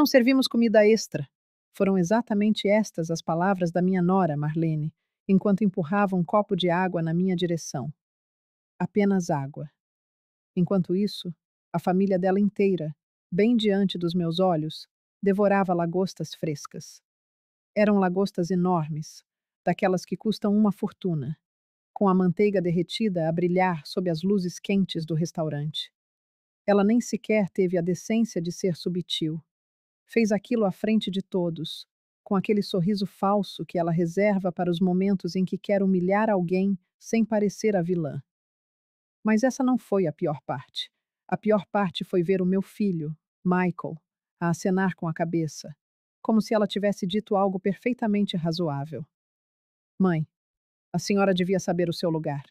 Não servimos comida extra. Foram exatamente estas as palavras da minha nora, Marlene, enquanto empurrava um copo de água na minha direção. Apenas água. Enquanto isso, a família dela inteira, bem diante dos meus olhos, devorava lagostas frescas. Eram lagostas enormes, daquelas que custam uma fortuna, com a manteiga derretida a brilhar sob as luzes quentes do restaurante. Ela nem sequer teve a decência de ser subtil. Fez aquilo à frente de todos, com aquele sorriso falso que ela reserva para os momentos em que quer humilhar alguém sem parecer a vilã. Mas essa não foi a pior parte. A pior parte foi ver o meu filho, Michael, a acenar com a cabeça, como se ela tivesse dito algo perfeitamente razoável. Mãe, a senhora devia saber o seu lugar,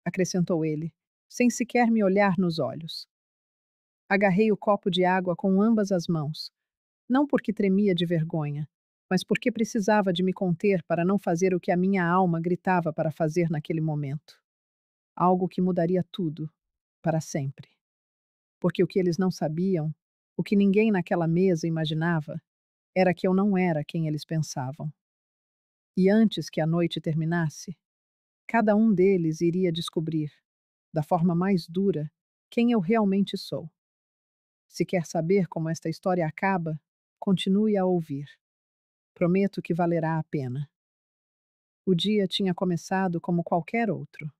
acrescentou ele, sem sequer me olhar nos olhos. Agarrei o copo de água com ambas as mãos, não porque tremia de vergonha, mas porque precisava de me conter para não fazer o que a minha alma gritava para fazer naquele momento. Algo que mudaria tudo, para sempre. Porque o que eles não sabiam, o que ninguém naquela mesa imaginava, era que eu não era quem eles pensavam. E antes que a noite terminasse, cada um deles iria descobrir, da forma mais dura, quem eu realmente sou. Se quer saber como esta história acaba, continue a ouvir. Prometo que valerá a pena. O dia tinha começado como qualquer outro.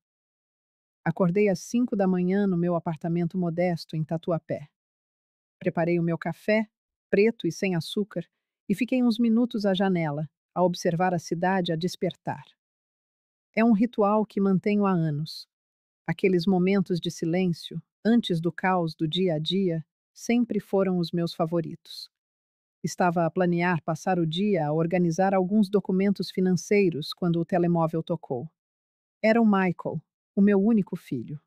Acordei às 5 da manhã no meu apartamento modesto em Tatuapé. Preparei o meu café, preto e sem açúcar, e fiquei uns minutos à janela, a observar a cidade a despertar. É um ritual que mantenho há anos. Aqueles momentos de silêncio, antes do caos do dia a dia, sempre foram os meus favoritos. Estava a planear passar o dia a organizar alguns documentos financeiros quando o telemóvel tocou. Era o Michael, o meu único filho.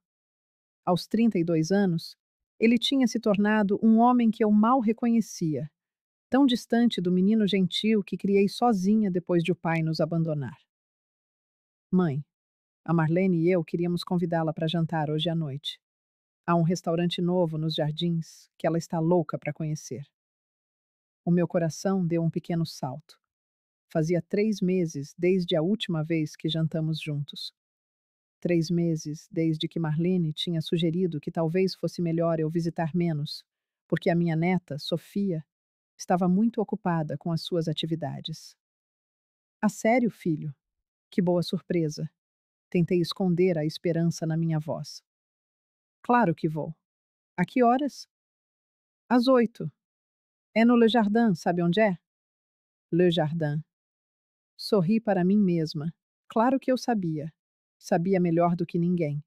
Aos 32 anos, ele tinha se tornado um homem que eu mal reconhecia, tão distante do menino gentil que criei sozinha depois de o pai nos abandonar. Mãe, a Marlene e eu queríamos convidá-la para jantar hoje à noite. Há um restaurante novo nos jardins que ela está louca para conhecer. O meu coração deu um pequeno salto. Fazia 3 meses desde a última vez que jantamos juntos. 3 meses desde que Marlene tinha sugerido que talvez fosse melhor eu visitar menos, porque a minha neta, Sofia, estava muito ocupada com as suas atividades. A sério, filho? Que boa surpresa! Tentei esconder a esperança na minha voz. Claro que vou. A que horas? Às 8. É no Le Jardin, sabe onde é? Le Jardin. Sorri para mim mesma. Claro que eu sabia. Sabia melhor do que ninguém.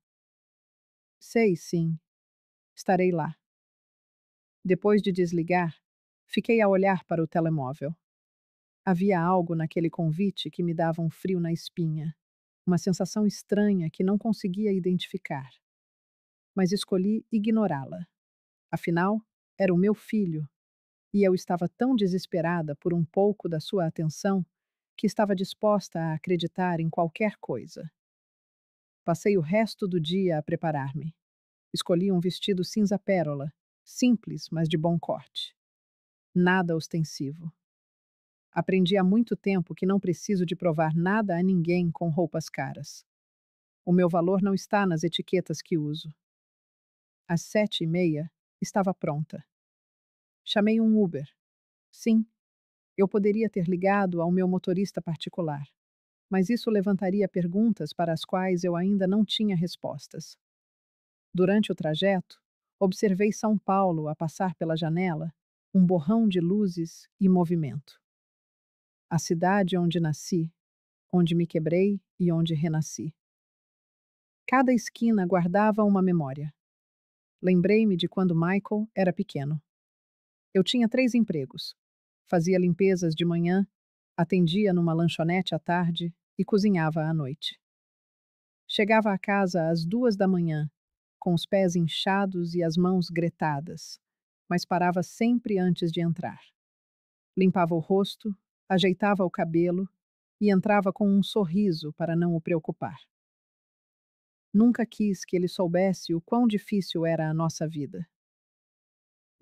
Sei, sim. Estarei lá. Depois de desligar, fiquei a olhar para o telemóvel. Havia algo naquele convite que me dava um frio na espinha, uma sensação estranha que não conseguia identificar. Mas escolhi ignorá-la. Afinal, era o meu filho, e eu estava tão desesperada por um pouco da sua atenção que estava disposta a acreditar em qualquer coisa. Passei o resto do dia a preparar-me. Escolhi um vestido cinza pérola, simples, mas de bom corte. Nada ostensivo. Aprendi há muito tempo que não preciso de provar nada a ninguém com roupas caras. O meu valor não está nas etiquetas que uso. Às 7h30, estava pronta. Chamei um Uber. Sim, eu poderia ter ligado ao meu motorista particular, mas isso levantaria perguntas para as quais eu ainda não tinha respostas. Durante o trajeto, observei São Paulo a passar pela janela, um borrão de luzes e movimento. A cidade onde nasci, onde me quebrei e onde renasci. Cada esquina guardava uma memória. Lembrei-me de quando Michael era pequeno. Eu tinha 3 empregos. Fazia limpezas de manhã, atendia numa lanchonete à tarde e cozinhava à noite. Chegava a casa às 2 da manhã, com os pés inchados e as mãos gretadas, mas parava sempre antes de entrar. Limpava o rosto, ajeitava o cabelo e entrava com um sorriso para não o preocupar. Nunca quis que ele soubesse o quão difícil era a nossa vida.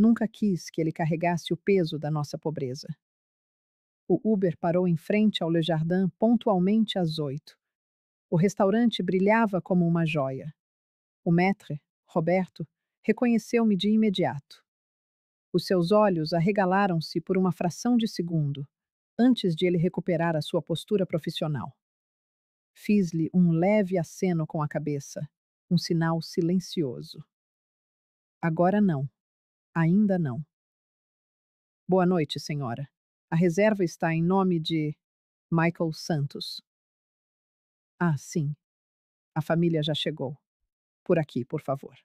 Nunca quis que ele carregasse o peso da nossa pobreza. O Uber parou em frente ao Le Jardin pontualmente às 8. O restaurante brilhava como uma joia. O maître, Roberto, reconheceu-me de imediato. Os seus olhos arregalaram-se por uma fração de segundo, antes de ele recuperar a sua postura profissional. Fiz-lhe um leve aceno com a cabeça, um sinal silencioso. Agora não. Ainda não. Boa noite, senhora. A reserva está em nome de Michael Santos. Ah, sim. A família já chegou. Por aqui, por favor.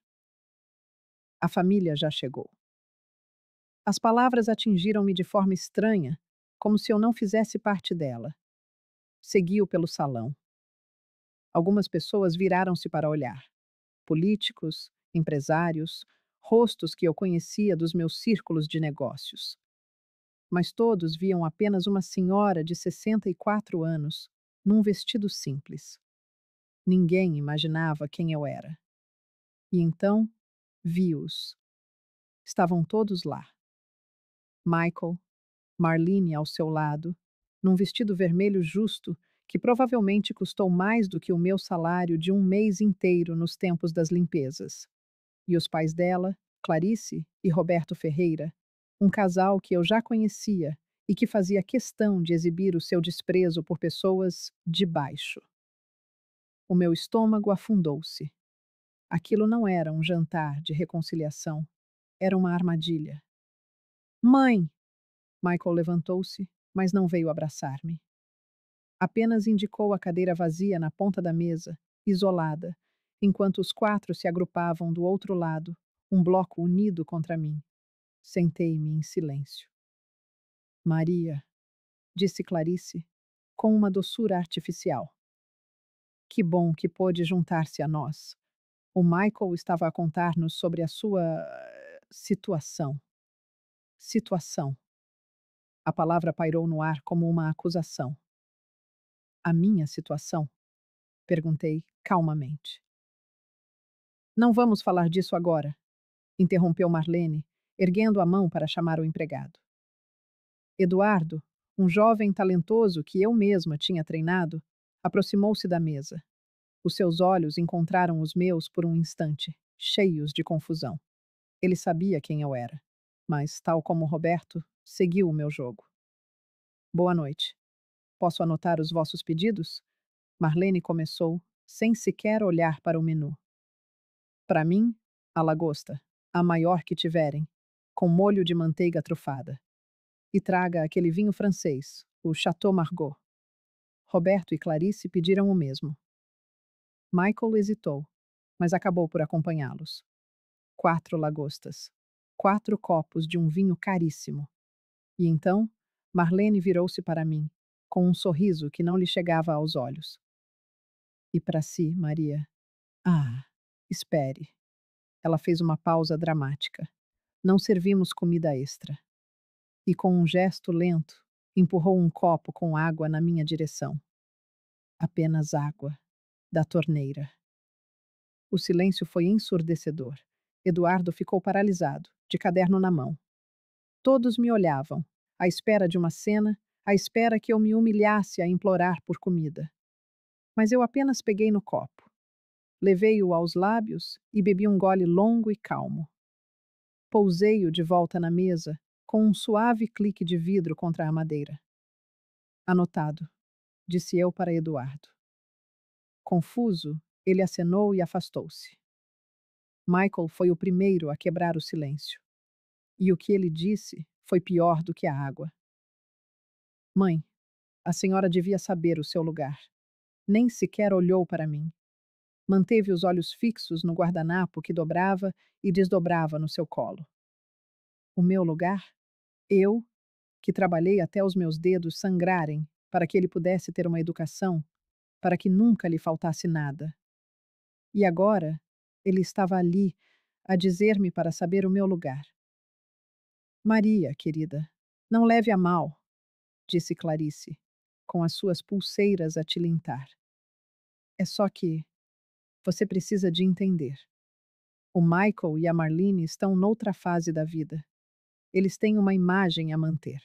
A família já chegou. As palavras atingiram-me de forma estranha, como se eu não fizesse parte dela. Segui-o pelo salão. Algumas pessoas viraram-se para olhar. Políticos, empresários, rostos que eu conhecia dos meus círculos de negócios. Mas todos viam apenas uma senhora de 64 anos, num vestido simples. Ninguém imaginava quem eu era. E então, vi-os. Estavam todos lá. Michael, Marlene ao seu lado, num vestido vermelho justo que provavelmente custou mais do que o meu salário de um mês inteiro nos tempos das limpezas. E os pais dela, Clarice e Roberto Ferreira, um casal que eu já conhecia e que fazia questão de exibir o seu desprezo por pessoas de baixo. O meu estômago afundou-se. Aquilo não era um jantar de reconciliação, era uma armadilha. Mãe! Michael levantou-se, mas não veio abraçar-me. Apenas indicou a cadeira vazia na ponta da mesa, isolada, enquanto os quatro se agrupavam do outro lado, um bloco unido contra mim. Sentei-me em silêncio. Maria, disse Clarice, com uma doçura artificial. Que bom que pôde juntar-se a nós. O Michael estava a contar-nos sobre a sua situação. Situação. A palavra pairou no ar como uma acusação. A minha situação? Perguntei calmamente. Não vamos falar disso agora, interrompeu Marlene, erguendo a mão para chamar o empregado. Eduardo, um jovem talentoso que eu mesma tinha treinado, aproximou-se da mesa. Os seus olhos encontraram os meus por um instante, cheios de confusão. Ele sabia quem eu era, mas, tal como Roberto, seguiu o meu jogo. Boa noite. Posso anotar os vossos pedidos? Marlene começou, sem sequer olhar para o menu. Para mim, a lagosta, a maior que tiverem, com molho de manteiga trufada. E traga aquele vinho francês, o Chateau Margaux. Roberto e Clarice pediram o mesmo. Michael hesitou, mas acabou por acompanhá-los. 4 lagostas. 4 copos de um vinho caríssimo. E então, Marlene virou-se para mim, com um sorriso que não lhe chegava aos olhos. E para si, Maria? Ah, espere. Ela fez uma pausa dramática. Não servimos comida extra. E com um gesto lento, empurrou um copo com água na minha direção. Apenas água, da torneira. O silêncio foi ensurdecedor. Eduardo ficou paralisado, de caderno na mão. Todos me olhavam, à espera de uma cena, à espera que eu me humilhasse a implorar por comida. Mas eu apenas peguei no copo. Levei-o aos lábios e bebi um gole longo e calmo. Pousei-o de volta na mesa, com um suave clique de vidro contra a madeira. Anotado, disse eu para Eduardo. Confuso, ele acenou e afastou-se. Michael foi o primeiro a quebrar o silêncio. E o que ele disse foi pior do que a água. Mãe, a senhora devia saber o seu lugar. Nem sequer olhou para mim. Manteve os olhos fixos no guardanapo que dobrava e desdobrava no seu colo. O meu lugar? Eu, que trabalhei até os meus dedos sangrarem para que ele pudesse ter uma educação, para que nunca lhe faltasse nada. E agora, ele estava ali, a dizer-me para saber o meu lugar. Maria, querida, não leve a mal, disse Clarice, com as suas pulseiras a tilintar. É só que você precisa de entender. O Michael e a Marlene estão noutra fase da vida. Eles têm uma imagem a manter.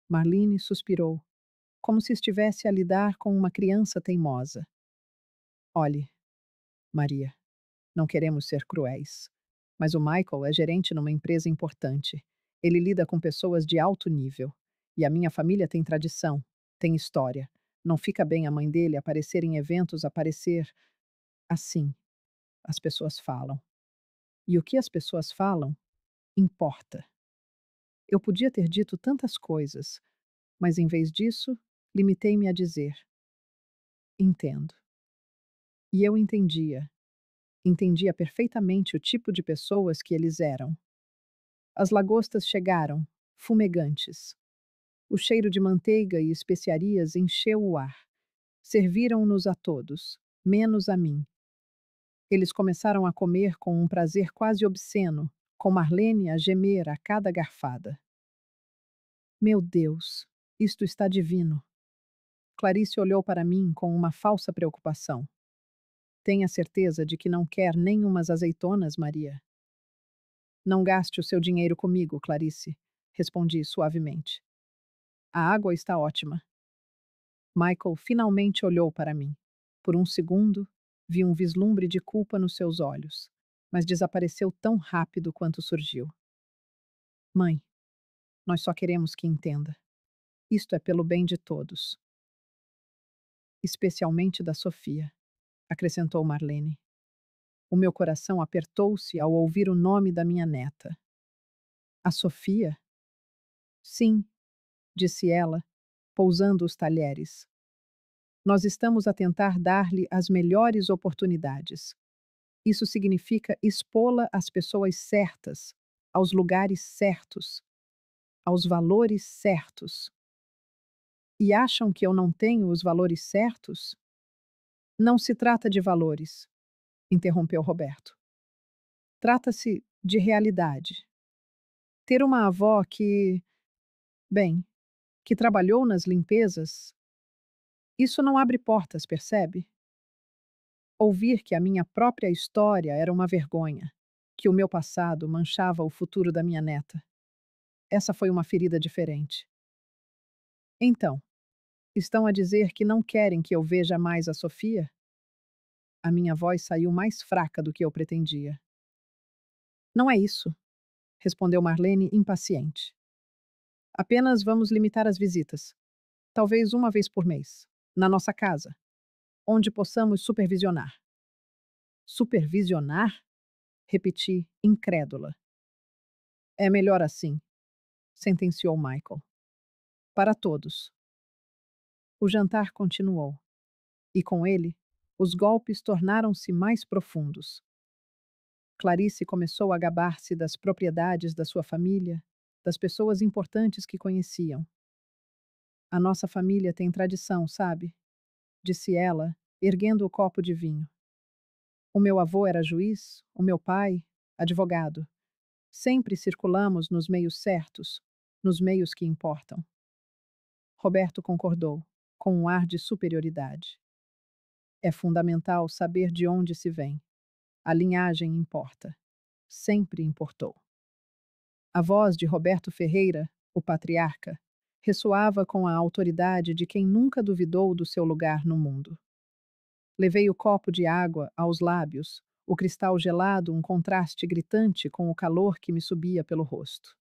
Marlene suspirou, como se estivesse a lidar com uma criança teimosa. Olhe, Maria, não queremos ser cruéis, mas o Michael é gerente numa empresa importante. Ele lida com pessoas de alto nível. E a minha família tem tradição, tem história. Não fica bem a mãe dele aparecer em eventos, aparecer assim. As pessoas falam. E o que as pessoas falam importa. Eu podia ter dito tantas coisas, mas em vez disso, limitei-me a dizer: entendo. E eu entendia perfeitamente o tipo de pessoas que eles eram. As lagostas chegaram, fumegantes. O cheiro de manteiga e especiarias encheu o ar. Serviram-nos a todos, menos a mim. Eles começaram a comer com um prazer quase obsceno, com Marlene a gemer a cada garfada. Meu Deus, isto está divino. Clarice olhou para mim com uma falsa preocupação. Tenha certeza de que não quer nem umas azeitonas, Maria. Não gaste o seu dinheiro comigo, Clarice, respondi suavemente. A água está ótima. Michael finalmente olhou para mim. Por um segundo, vi um vislumbre de culpa nos seus olhos, mas desapareceu tão rápido quanto surgiu. Mãe, nós só queremos que entenda. Isto é pelo bem de todos. Especialmente da Sofia, acrescentou Marlene. O meu coração apertou-se ao ouvir o nome da minha neta. A Sofia? Sim, disse ela, pousando os talheres. Nós estamos a tentar dar-lhe as melhores oportunidades. Isso significa expô-la às pessoas certas, aos lugares certos, aos valores certos. E acham que eu não tenho os valores certos? Não se trata de valores, interrompeu Roberto. Trata-se de realidade. Ter uma avó bem, que trabalhou nas limpezas, isso não abre portas, percebe? Ouvir que a minha própria história era uma vergonha, que o meu passado manchava o futuro da minha neta. Essa foi uma ferida diferente. Então, estão a dizer que não querem que eu veja mais a Sofia? A minha voz saiu mais fraca do que eu pretendia. Não é isso, respondeu Marlene impaciente. Apenas vamos limitar as visitas. Talvez uma vez por mês, na nossa casa, onde possamos supervisionar. Supervisionar? Repeti, incrédula. É melhor assim, sentenciou Michael. Para todos. O jantar continuou. E com ele, os golpes tornaram-se mais profundos. Clarice começou a gabar-se das propriedades da sua família, das pessoas importantes que conheciam. A nossa família tem tradição, sabe? Disse ela, erguendo o copo de vinho. O meu avô era juiz, o meu pai, advogado. Sempre circulamos nos meios certos, nos meios que importam. Roberto concordou, com um ar de superioridade. É fundamental saber de onde se vem. A linhagem importa. Sempre importou. A voz de Roberto Ferreira, o patriarca, ressoava com a autoridade de quem nunca duvidou do seu lugar no mundo. Levei o copo de água aos lábios, o cristal gelado um contraste gritante com o calor que me subia pelo rosto.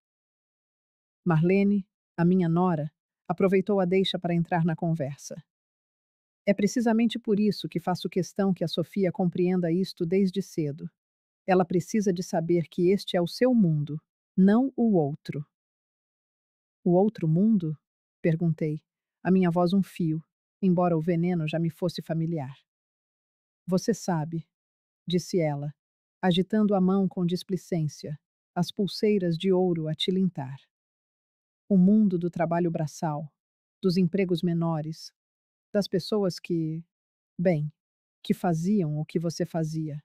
Marlene, a minha nora, aproveitou a deixa para entrar na conversa. É precisamente por isso que faço questão que a Sofia compreenda isto desde cedo. Ela precisa de saber que este é o seu mundo, não o outro. O outro mundo? Perguntei, a minha voz um fio, embora o veneno já me fosse familiar. Você sabe, disse ela, agitando a mão com displicência, as pulseiras de ouro a tilintar. O mundo do trabalho braçal, dos empregos menores, das pessoas bem, que faziam o que você fazia.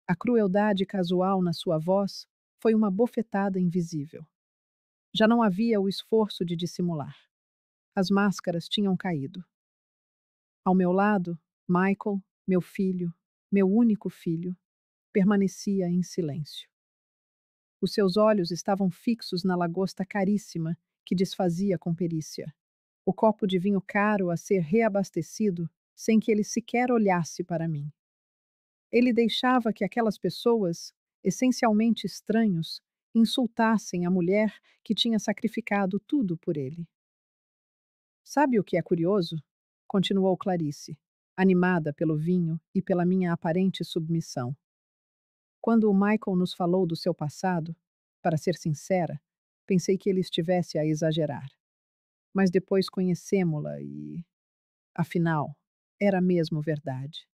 A crueldade casual na sua voz foi uma bofetada invisível. Já não havia o esforço de dissimular. As máscaras tinham caído. Ao meu lado, Michael, meu filho, meu único filho, permanecia em silêncio. Os seus olhos estavam fixos na lagosta caríssima que desfazia com perícia. O copo de vinho caro a ser reabastecido sem que ele sequer olhasse para mim. Ele deixava que aquelas pessoas, essencialmente estranhos, insultassem a mulher que tinha sacrificado tudo por ele. Sabe o que é curioso? Continuou Clarice, animada pelo vinho e pela minha aparente submissão. Quando o Michael nos falou do seu passado, para ser sincera, pensei que ele estivesse a exagerar. Mas depois conhecemo-la e, afinal, era mesmo verdade.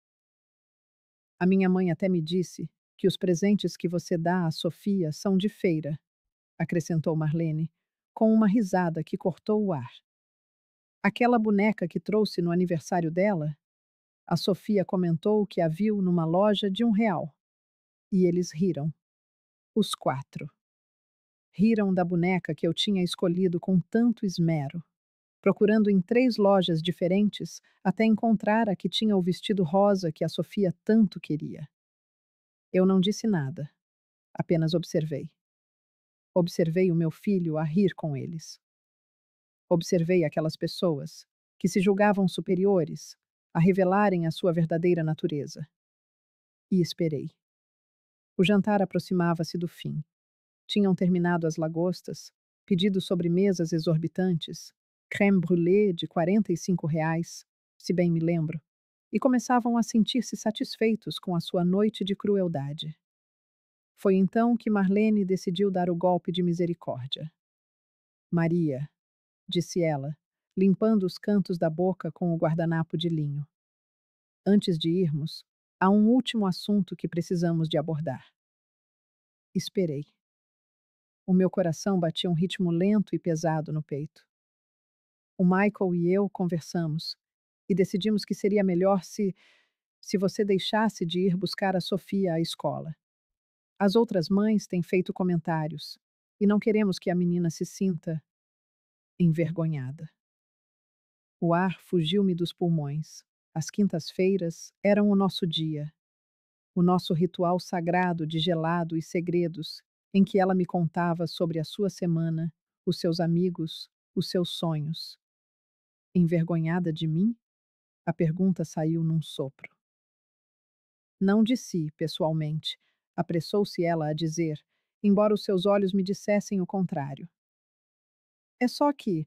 A minha mãe até me disse que os presentes que você dá à Sofia são de feira, acrescentou Marlene, com uma risada que cortou o ar. Aquela boneca que trouxe no aniversário dela, a Sofia comentou que a viu numa loja de R$ 1. E eles riram. Os quatro. Riram da boneca que eu tinha escolhido com tanto esmero, procurando em 3 lojas diferentes até encontrar a que tinha o vestido rosa que a Sofia tanto queria. Eu não disse nada, apenas observei. Observei o meu filho a rir com eles. Observei aquelas pessoas, que se julgavam superiores, a revelarem a sua verdadeira natureza. E esperei. O jantar aproximava-se do fim. Tinham terminado as lagostas, pedido sobremesas exorbitantes, crème brûlée de R$ 45, se bem me lembro, e começavam a sentir-se satisfeitos com a sua noite de crueldade. Foi então que Marlene decidiu dar o golpe de misericórdia. Maria, disse ela, limpando os cantos da boca com o guardanapo de linho. Antes de irmos, há um último assunto que precisamos de abordar. Esperei. O meu coração batia um ritmo lento e pesado no peito. O Michael e eu conversamos e decidimos que seria melhor se você deixasse de ir buscar a Sofia à escola. As outras mães têm feito comentários e não queremos que a menina se sinta envergonhada. O ar fugiu-me dos pulmões. As quintas-feiras eram o nosso dia, o nosso ritual sagrado de gelado e segredos, em que ela me contava sobre a sua semana, os seus amigos, os seus sonhos. Envergonhada de mim? A pergunta saiu num sopro. Não de si, pessoalmente, apressou-se ela a dizer, embora os seus olhos me dissessem o contrário. É só que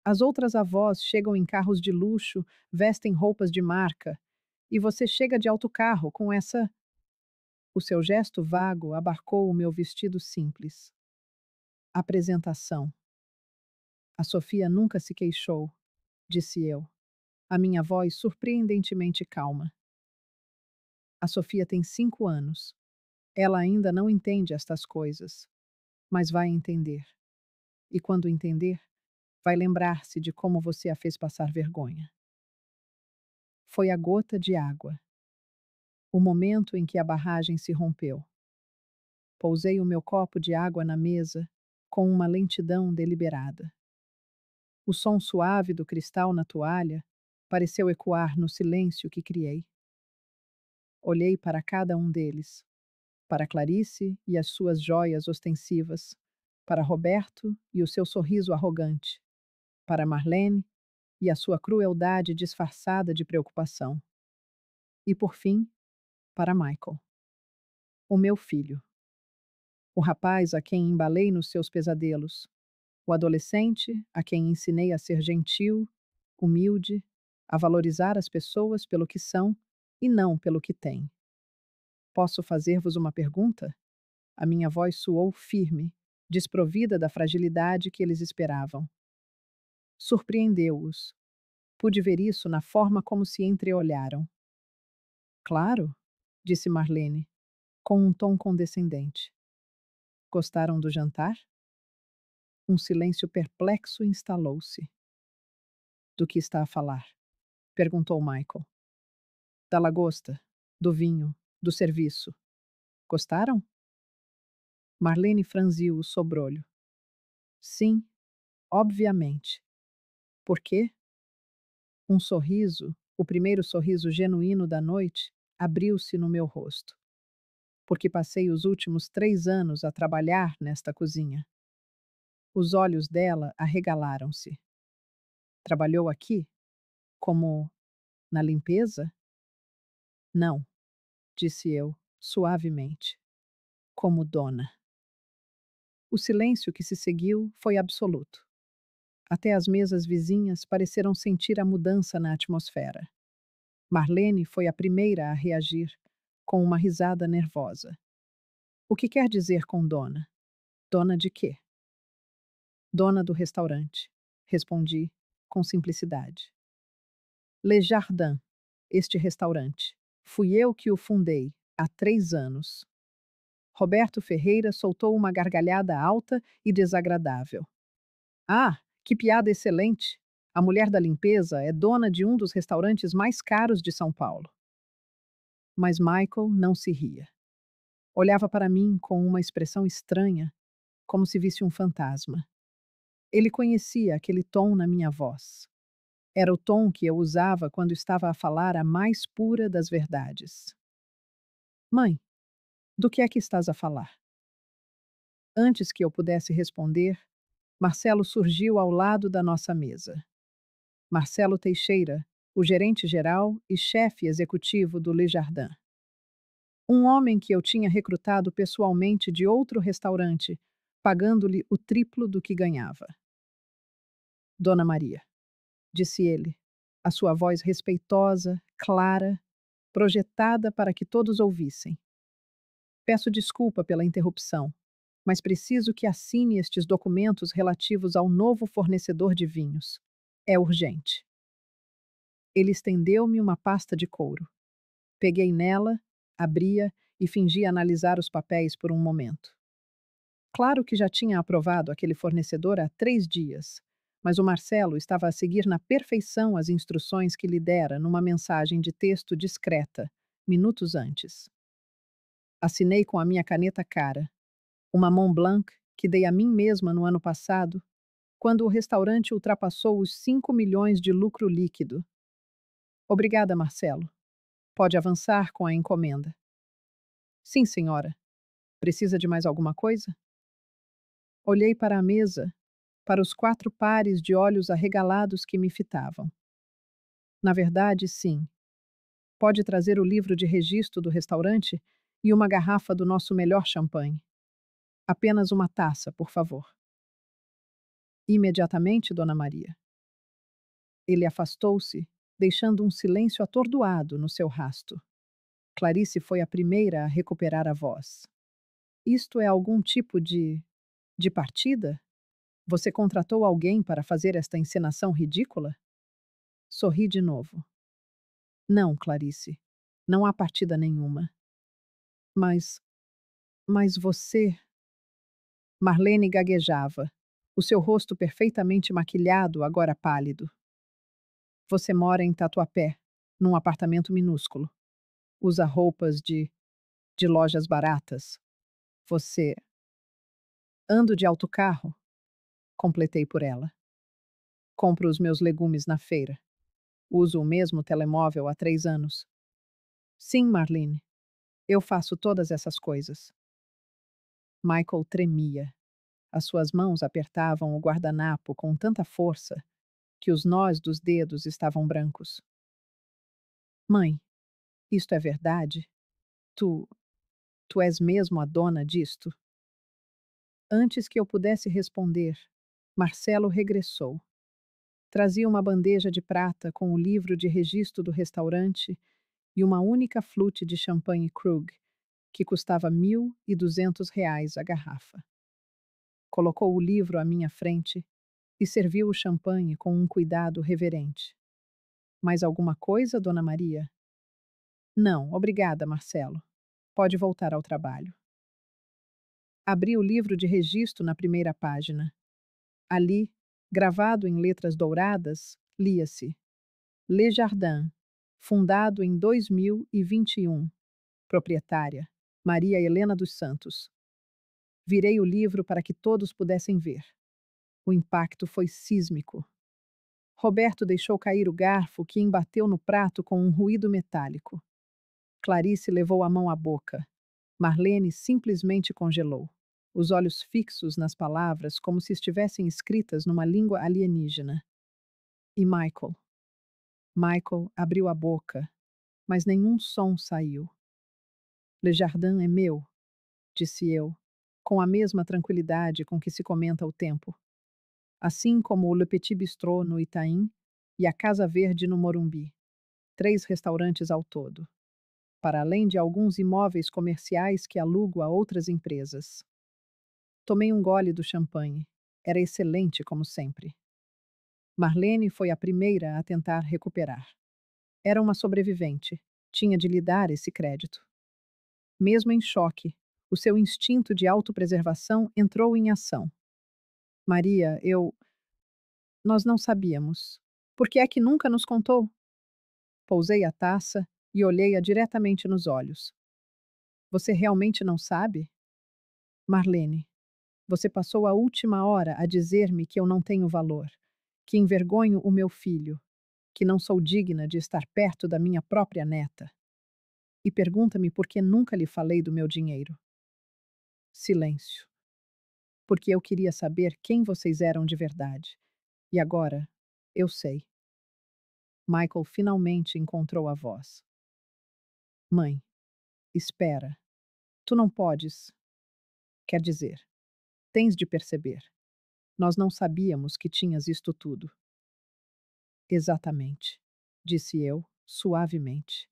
as outras avós chegam em carros de luxo, vestem roupas de marca, e você chega de autocarro com essa. O seu gesto vago abarcou o meu vestido simples. Apresentação. A Sofia nunca se queixou, disse eu, a minha voz surpreendentemente calma. A Sofia tem 5 anos. Ela ainda não entende estas coisas, mas vai entender. E quando entender, vai lembrar-se de como você a fez passar vergonha. Foi a gota de água. O momento em que a barragem se rompeu. Pousei o meu copo de água na mesa, com uma lentidão deliberada. O som suave do cristal na toalha pareceu ecoar no silêncio que criei. Olhei para cada um deles, para Clarice e as suas joias ostensivas, para Roberto e o seu sorriso arrogante, para Marlene e a sua crueldade disfarçada de preocupação. E, por fim, para Michael, o meu filho. O rapaz a quem embalei nos seus pesadelos, o adolescente a quem ensinei a ser gentil, humilde, a valorizar as pessoas pelo que são e não pelo que têm. Posso fazer-vos uma pergunta? A minha voz soou firme, desprovida da fragilidade que eles esperavam. Surpreendeu-os. Pude ver isso na forma como se entreolharam. Claro, disse Marlene, com um tom condescendente. Gostaram do jantar? Um silêncio perplexo instalou-se. Do que está a falar? Perguntou Michael. Da lagosta, do vinho, do serviço. Gostaram? Marlene franziu o sobrolho. Sim, obviamente. Por quê? Um sorriso, o primeiro sorriso genuíno da noite, abriu-se no meu rosto. porque passei os últimos 3 anos a trabalhar nesta cozinha. Os olhos dela arregalaram-se. Trabalhou aqui? Como na limpeza? Não, disse eu, suavemente. Como dona. O silêncio que se seguiu foi absoluto. Até as mesas vizinhas pareceram sentir a mudança na atmosfera. Marlene foi a primeira a reagir, com uma risada nervosa. O que quer dizer com dona? Dona de quê? Dona do restaurante, respondi, com simplicidade. Le Jardin, este restaurante. Fui eu que o fundei, há 3 anos. Roberto Ferreira soltou uma gargalhada alta e desagradável. Ah, que piada excelente! A mulher da limpeza é dona de um dos restaurantes mais caros de São Paulo. Mas Michael não se ria. Olhava para mim com uma expressão estranha, como se visse um fantasma. Ele conhecia aquele tom na minha voz. Era o tom que eu usava quando estava a falar a mais pura das verdades. Mãe, do que é que estás a falar? Antes que eu pudesse responder, Marcelo surgiu ao lado da nossa mesa. Marcelo Teixeira, o gerente-geral e chefe executivo do Le Jardin. Um homem que eu tinha recrutado pessoalmente de outro restaurante, pagando-lhe o triplo do que ganhava. Dona Maria, disse ele, a sua voz respeitosa, clara, projetada para que todos ouvissem. Peço desculpa pela interrupção, mas preciso que assine estes documentos relativos ao novo fornecedor de vinhos. É urgente. Ele estendeu-me uma pasta de couro. Peguei nela, abria e fingi analisar os papéis por um momento. Claro que já tinha aprovado aquele fornecedor há 3 dias, mas o Marcelo estava a seguir na perfeição as instruções que lhe dera numa mensagem de texto discreta, minutos antes. Assinei com a minha caneta cara, uma Mont Blanc que dei a mim mesma no ano passado, quando o restaurante ultrapassou os 5 milhões de lucro líquido. Obrigada, Marcelo. Pode avançar com a encomenda. Sim, senhora. Precisa de mais alguma coisa? Olhei para a mesa, para os 4 pares de olhos arregalados que me fitavam. Na verdade, sim. Pode trazer o livro de registro do restaurante e uma garrafa do nosso melhor champanhe. Apenas uma taça, por favor. Imediatamente, Dona Maria. Ele afastou-se, deixando um silêncio atordoado no seu rasto. Clarice foi a primeira a recuperar a voz. Isto é algum tipo de partida? Você contratou alguém para fazer esta encenação ridícula? Sorri de novo. Não, Clarice. Não há partida nenhuma. Mas. Mas você. Marlene gaguejava, o seu rosto perfeitamente maquilhado, agora pálido. Você mora em Tatuapé, num apartamento minúsculo. Usa roupas de lojas baratas. Você. Ando de autocarro, completei por ela. Compro os meus legumes na feira. Uso o mesmo telemóvel há 3 anos. Sim, Marlene. Eu faço todas essas coisas. Michael tremia. As suas mãos apertavam o guardanapo com tanta força que os nós dos dedos estavam brancos. Mãe, isto é verdade? Tu. Tu és mesmo a dona disto? Antes que eu pudesse responder, Marcelo regressou. Trazia uma bandeja de prata com o livro de registro do restaurante e uma única flute de champanhe Krug, que custava R$ 1.200 a garrafa. Colocou o livro à minha frente e serviu o champanhe com um cuidado reverente. Mais alguma coisa, Dona Maria? Não, obrigada, Marcelo. Pode voltar ao trabalho. Abri o livro de registro na primeira página. Ali, gravado em letras douradas, lia-se: Le Jardin, fundado em 2021. Proprietária: Maria Helena dos Santos. Virei o livro para que todos pudessem ver. O impacto foi sísmico. Roberto deixou cair o garfo que embateu no prato com um ruído metálico. Clarice levou a mão à boca. Marlene simplesmente congelou, os olhos fixos nas palavras como se estivessem escritas numa língua alienígena. E Michael? Michael abriu a boca, mas nenhum som saiu. Le Jardin é meu, disse eu, com a mesma tranquilidade com que se comenta o tempo. Assim como o Le Petit Bistrot no Itaim e a Casa Verde no Morumbi. 3 restaurantes ao todo, para além de alguns imóveis comerciais que alugo a outras empresas. Tomei um gole do champanhe. Era excelente, como sempre. Marlene foi a primeira a tentar recuperar. Era uma sobrevivente. Tinha de lhe dar esse crédito. Mesmo em choque, o seu instinto de autopreservação entrou em ação. Maria, nós não sabíamos. Por que é que nunca nos contou? Pousei a taça e olhei-a diretamente nos olhos. Você realmente não sabe? Marlene, você passou a última hora a dizer-me que eu não tenho valor, que envergonho o meu filho, que não sou digna de estar perto da minha própria neta. E pergunta-me por que nunca lhe falei do meu dinheiro. Silêncio. Porque eu queria saber quem vocês eram de verdade. E agora, eu sei. Michael finalmente encontrou a voz. Mãe, espera. Tu não podes. Quer dizer, tens de perceber. Nós não sabíamos que tinhas isto tudo. Exatamente, disse eu, suavemente.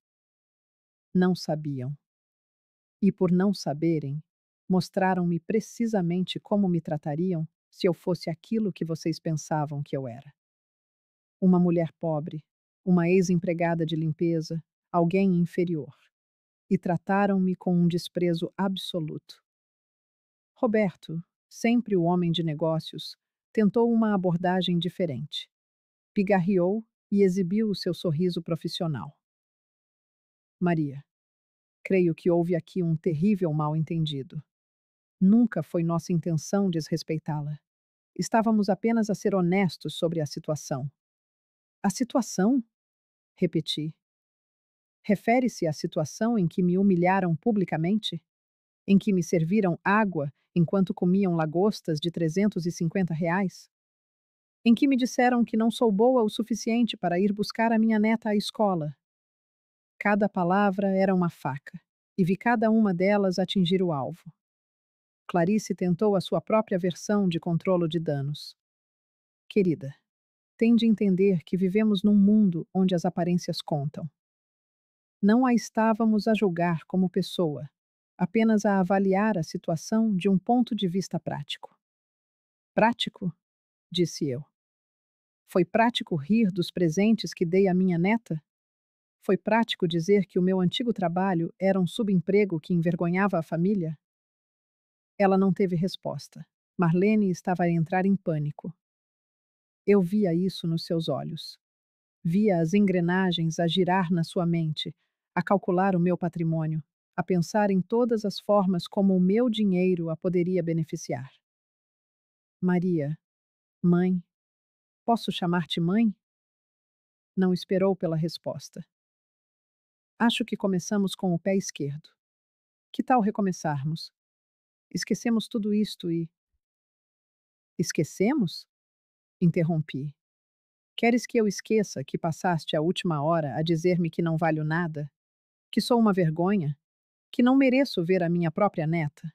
Não sabiam. E por não saberem, mostraram-me precisamente como me tratariam se eu fosse aquilo que vocês pensavam que eu era. Uma mulher pobre, uma ex-empregada de limpeza, alguém inferior. E trataram-me com um desprezo absoluto. Roberto, sempre o homem de negócios, tentou uma abordagem diferente. Pigarreou e exibiu o seu sorriso profissional. Maria, creio que houve aqui um terrível mal-entendido. Nunca foi nossa intenção desrespeitá-la. Estávamos apenas a ser honestos sobre a situação. A situação? Repeti. Refere-se à situação em que me humilharam publicamente? Em que me serviram água enquanto comiam lagostas de R$ 350? Em que me disseram que não sou boa o suficiente para ir buscar a minha neta à escola? Cada palavra era uma faca, e vi cada uma delas atingir o alvo. Clarice tentou a sua própria versão de controlo de danos. Querida, tem de entender que vivemos num mundo onde as aparências contam. Não a estávamos a julgar como pessoa, apenas a avaliar a situação de um ponto de vista prático. Prático? Disse eu. Foi prático rir dos presentes que dei à minha neta? Foi prático dizer que o meu antigo trabalho era um subemprego que envergonhava a família? Ela não teve resposta. Marlene estava a entrar em pânico. Eu via isso nos seus olhos. Via as engrenagens a girar na sua mente, a calcular o meu patrimônio, a pensar em todas as formas como o meu dinheiro a poderia beneficiar. Maria, mãe, posso chamar-te mãe? Não esperou pela resposta. Acho que começamos com o pé esquerdo. Que tal recomeçarmos? Esquecemos tudo isto e. Esquecemos? Interrompi. Queres que eu esqueça que passaste a última hora a dizer-me que não valho nada? Que sou uma vergonha? Que não mereço ver a minha própria neta?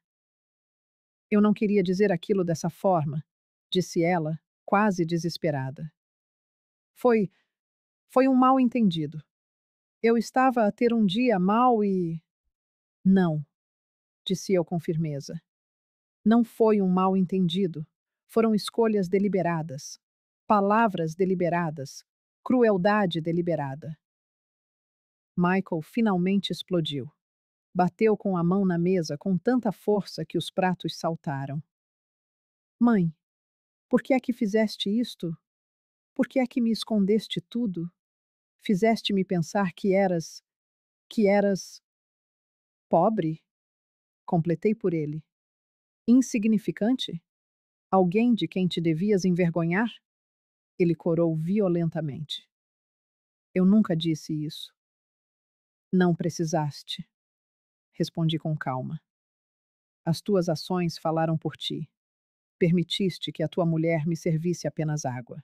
Eu não queria dizer aquilo dessa forma, disse ela, quase desesperada. Foi. Foi um mal-entendido. Eu estava a ter um dia mau e. Não, disse eu com firmeza. Não foi um mal-entendido. Foram escolhas deliberadas. Palavras deliberadas. Crueldade deliberada. Michael finalmente explodiu. Bateu com a mão na mesa com tanta força que os pratos saltaram. Mãe, por que é que fizeste isto? Por que é que me escondeste tudo? Fizeste-me pensar que eras pobre? Completei por ele. Insignificante? Alguém de quem te devias envergonhar? Ele corou violentamente. Eu nunca disse isso. Não precisaste, respondi com calma. As tuas ações falaram por ti. Permitiste que a tua mulher me servisse apenas água.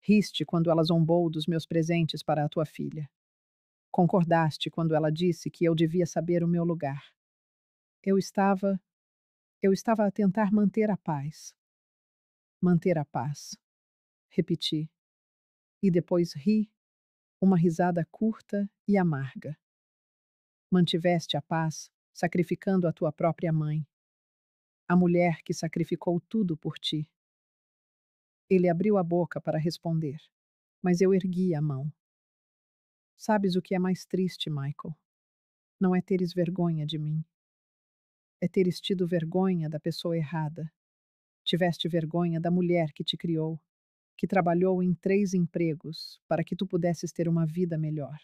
Riste quando ela zombou dos meus presentes para a tua filha. Concordaste quando ela disse que eu devia saber o meu lugar. Eu estava, eu estava a tentar manter a paz. Manter a paz. Repeti. E depois ri, uma risada curta e amarga. Mantiveste a paz, sacrificando a tua própria mãe, a mulher que sacrificou tudo por ti. Ele abriu a boca para responder, mas eu ergui a mão. Sabes o que é mais triste, Michael? Não é teres vergonha de mim. É teres tido vergonha da pessoa errada. Tiveste vergonha da mulher que te criou, que trabalhou em 3 empregos para que tu pudesses ter uma vida melhor.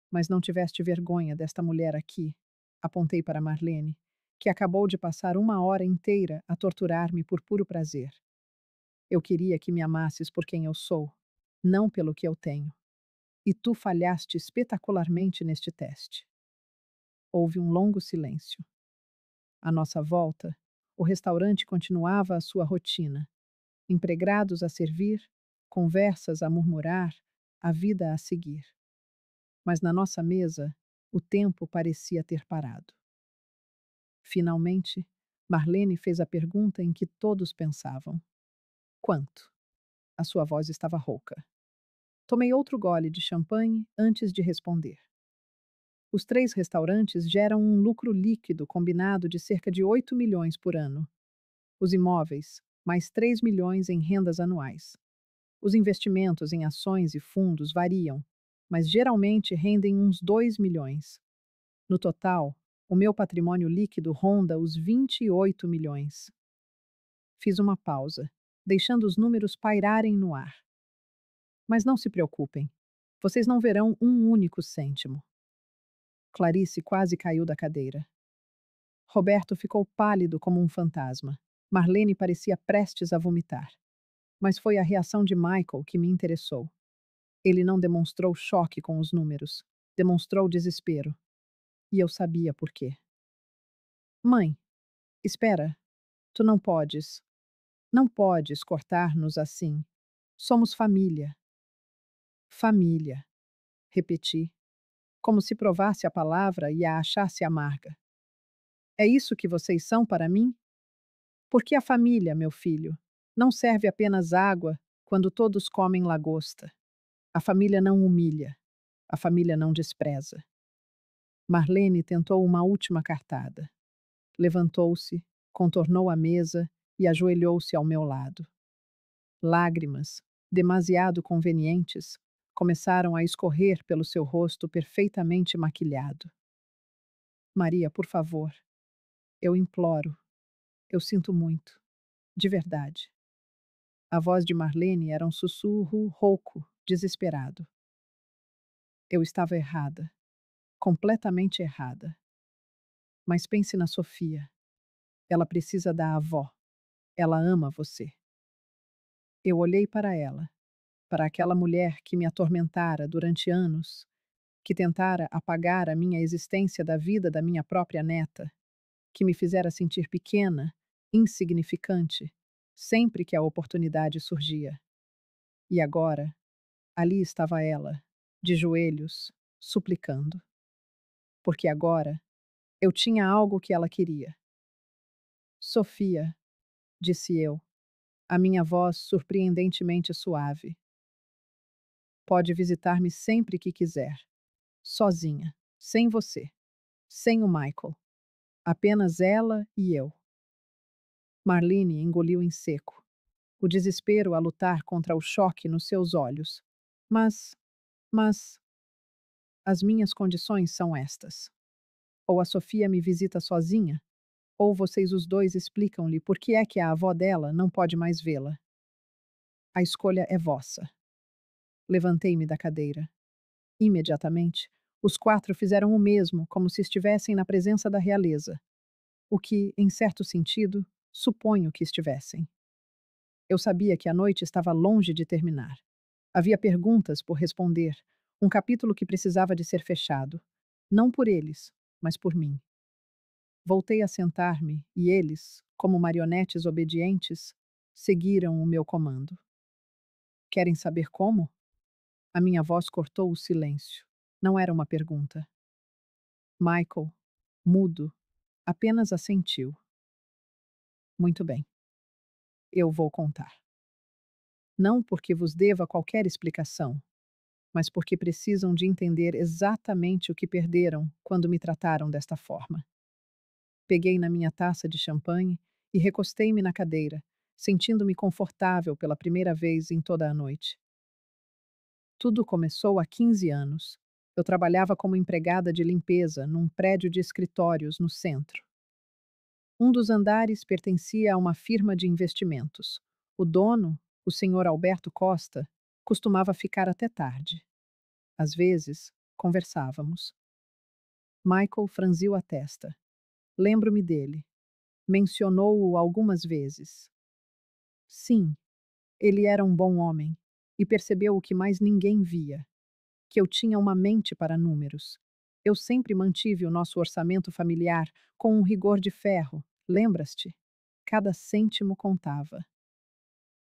Mas não tiveste vergonha desta mulher aqui, apontei para Marlene, que acabou de passar 1 hora inteira a torturar-me por puro prazer. Eu queria que me amasses por quem eu sou, não pelo que eu tenho. E tu falhaste espetacularmente neste teste. Houve um longo silêncio. À nossa volta, o restaurante continuava a sua rotina. Empregados a servir, conversas a murmurar, a vida a seguir. Mas na nossa mesa, o tempo parecia ter parado. Finalmente, Marlene fez a pergunta em que todos pensavam: quanto? A sua voz estava rouca. Tomei outro gole de champanhe antes de responder. Os 3 restaurantes geram um lucro líquido combinado de cerca de 8 milhões por ano. Os imóveis, mais 3 milhões em rendas anuais. Os investimentos em ações e fundos variam, mas geralmente rendem uns 2 milhões. No total, o meu patrimônio líquido ronda os 28 milhões. Fiz uma pausa, deixando os números pairarem no ar. Mas não se preocupem, vocês não verão um único cêntimo. Clarice quase caiu da cadeira. Roberto ficou pálido como um fantasma. Marlene parecia prestes a vomitar. Mas foi a reação de Michael que me interessou. Ele não demonstrou choque com os números, demonstrou desespero. E eu sabia por quê. Mãe, espera. Tu não podes. Não podes cortar-nos assim. Somos família. Família, repeti, como se provasse a palavra e a achasse amarga. É isso que vocês são para mim? Porque a família, meu filho, não serve apenas água quando todos comem lagosta. A família não humilha. A família não despreza. Marlene tentou uma última cartada. Levantou-se, contornou a mesa e ajoelhou-se ao meu lado. Lágrimas, demasiado convenientes, começaram a escorrer pelo seu rosto perfeitamente maquilhado. Maria, por favor, eu imploro. Eu sinto muito. De verdade. A voz de Marlene era um sussurro rouco, desesperado. Eu estava errada. Completamente errada. Mas pense na Sofia. Ela precisa da avó. Ela ama você. Eu olhei para ela, para aquela mulher que me atormentara durante anos, que tentara apagar a minha existência da vida da minha própria neta, que me fizera sentir pequena, insignificante, sempre que a oportunidade surgia. E agora, ali estava ela, de joelhos, suplicando. Porque agora eu tinha algo que ela queria. Sofia, disse eu, a minha voz surpreendentemente suave. Pode visitar-me sempre que quiser. Sozinha, sem você, sem o Michael. Apenas ela e eu. Marlene engoliu em seco, o desespero a lutar contra o choque nos seus olhos. Mas, as minhas condições são estas. Ou a Sofia me visita sozinha, ou vocês os dois explicam-lhe por que é que a avó dela não pode mais vê-la. A escolha é vossa. Levantei-me da cadeira. Imediatamente, os 4 fizeram o mesmo, como se estivessem na presença da realeza. O que, em certo sentido, suponho que estivessem. Eu sabia que a noite estava longe de terminar. Havia perguntas por responder, um capítulo que precisava de ser fechado. Não por eles, mas por mim. Voltei a sentar-me e eles, como marionetes obedientes, seguiram o meu comando. Querem saber como? A minha voz cortou o silêncio. Não era uma pergunta. Michael, mudo, apenas assentiu. Muito bem, eu vou contar. Não porque vos deva qualquer explicação, mas porque precisam de entender exatamente o que perderam quando me trataram desta forma. Peguei na minha taça de champanhe e recostei-me na cadeira, sentindo-me confortável pela primeira vez em toda a noite. Tudo começou há 15 anos. Eu trabalhava como empregada de limpeza num prédio de escritórios no centro. Um dos andares pertencia a uma firma de investimentos. O dono, o senhor Alberto Costa, costumava ficar até tarde. Às vezes, conversávamos. Michael franziu a testa. Lembro-me dele. Mencionou-o algumas vezes. Sim, ele era um bom homem e percebeu o que mais ninguém via: que eu tinha uma mente para números. Eu sempre mantive o nosso orçamento familiar com um rigor de ferro, lembras-te? Cada cêntimo contava.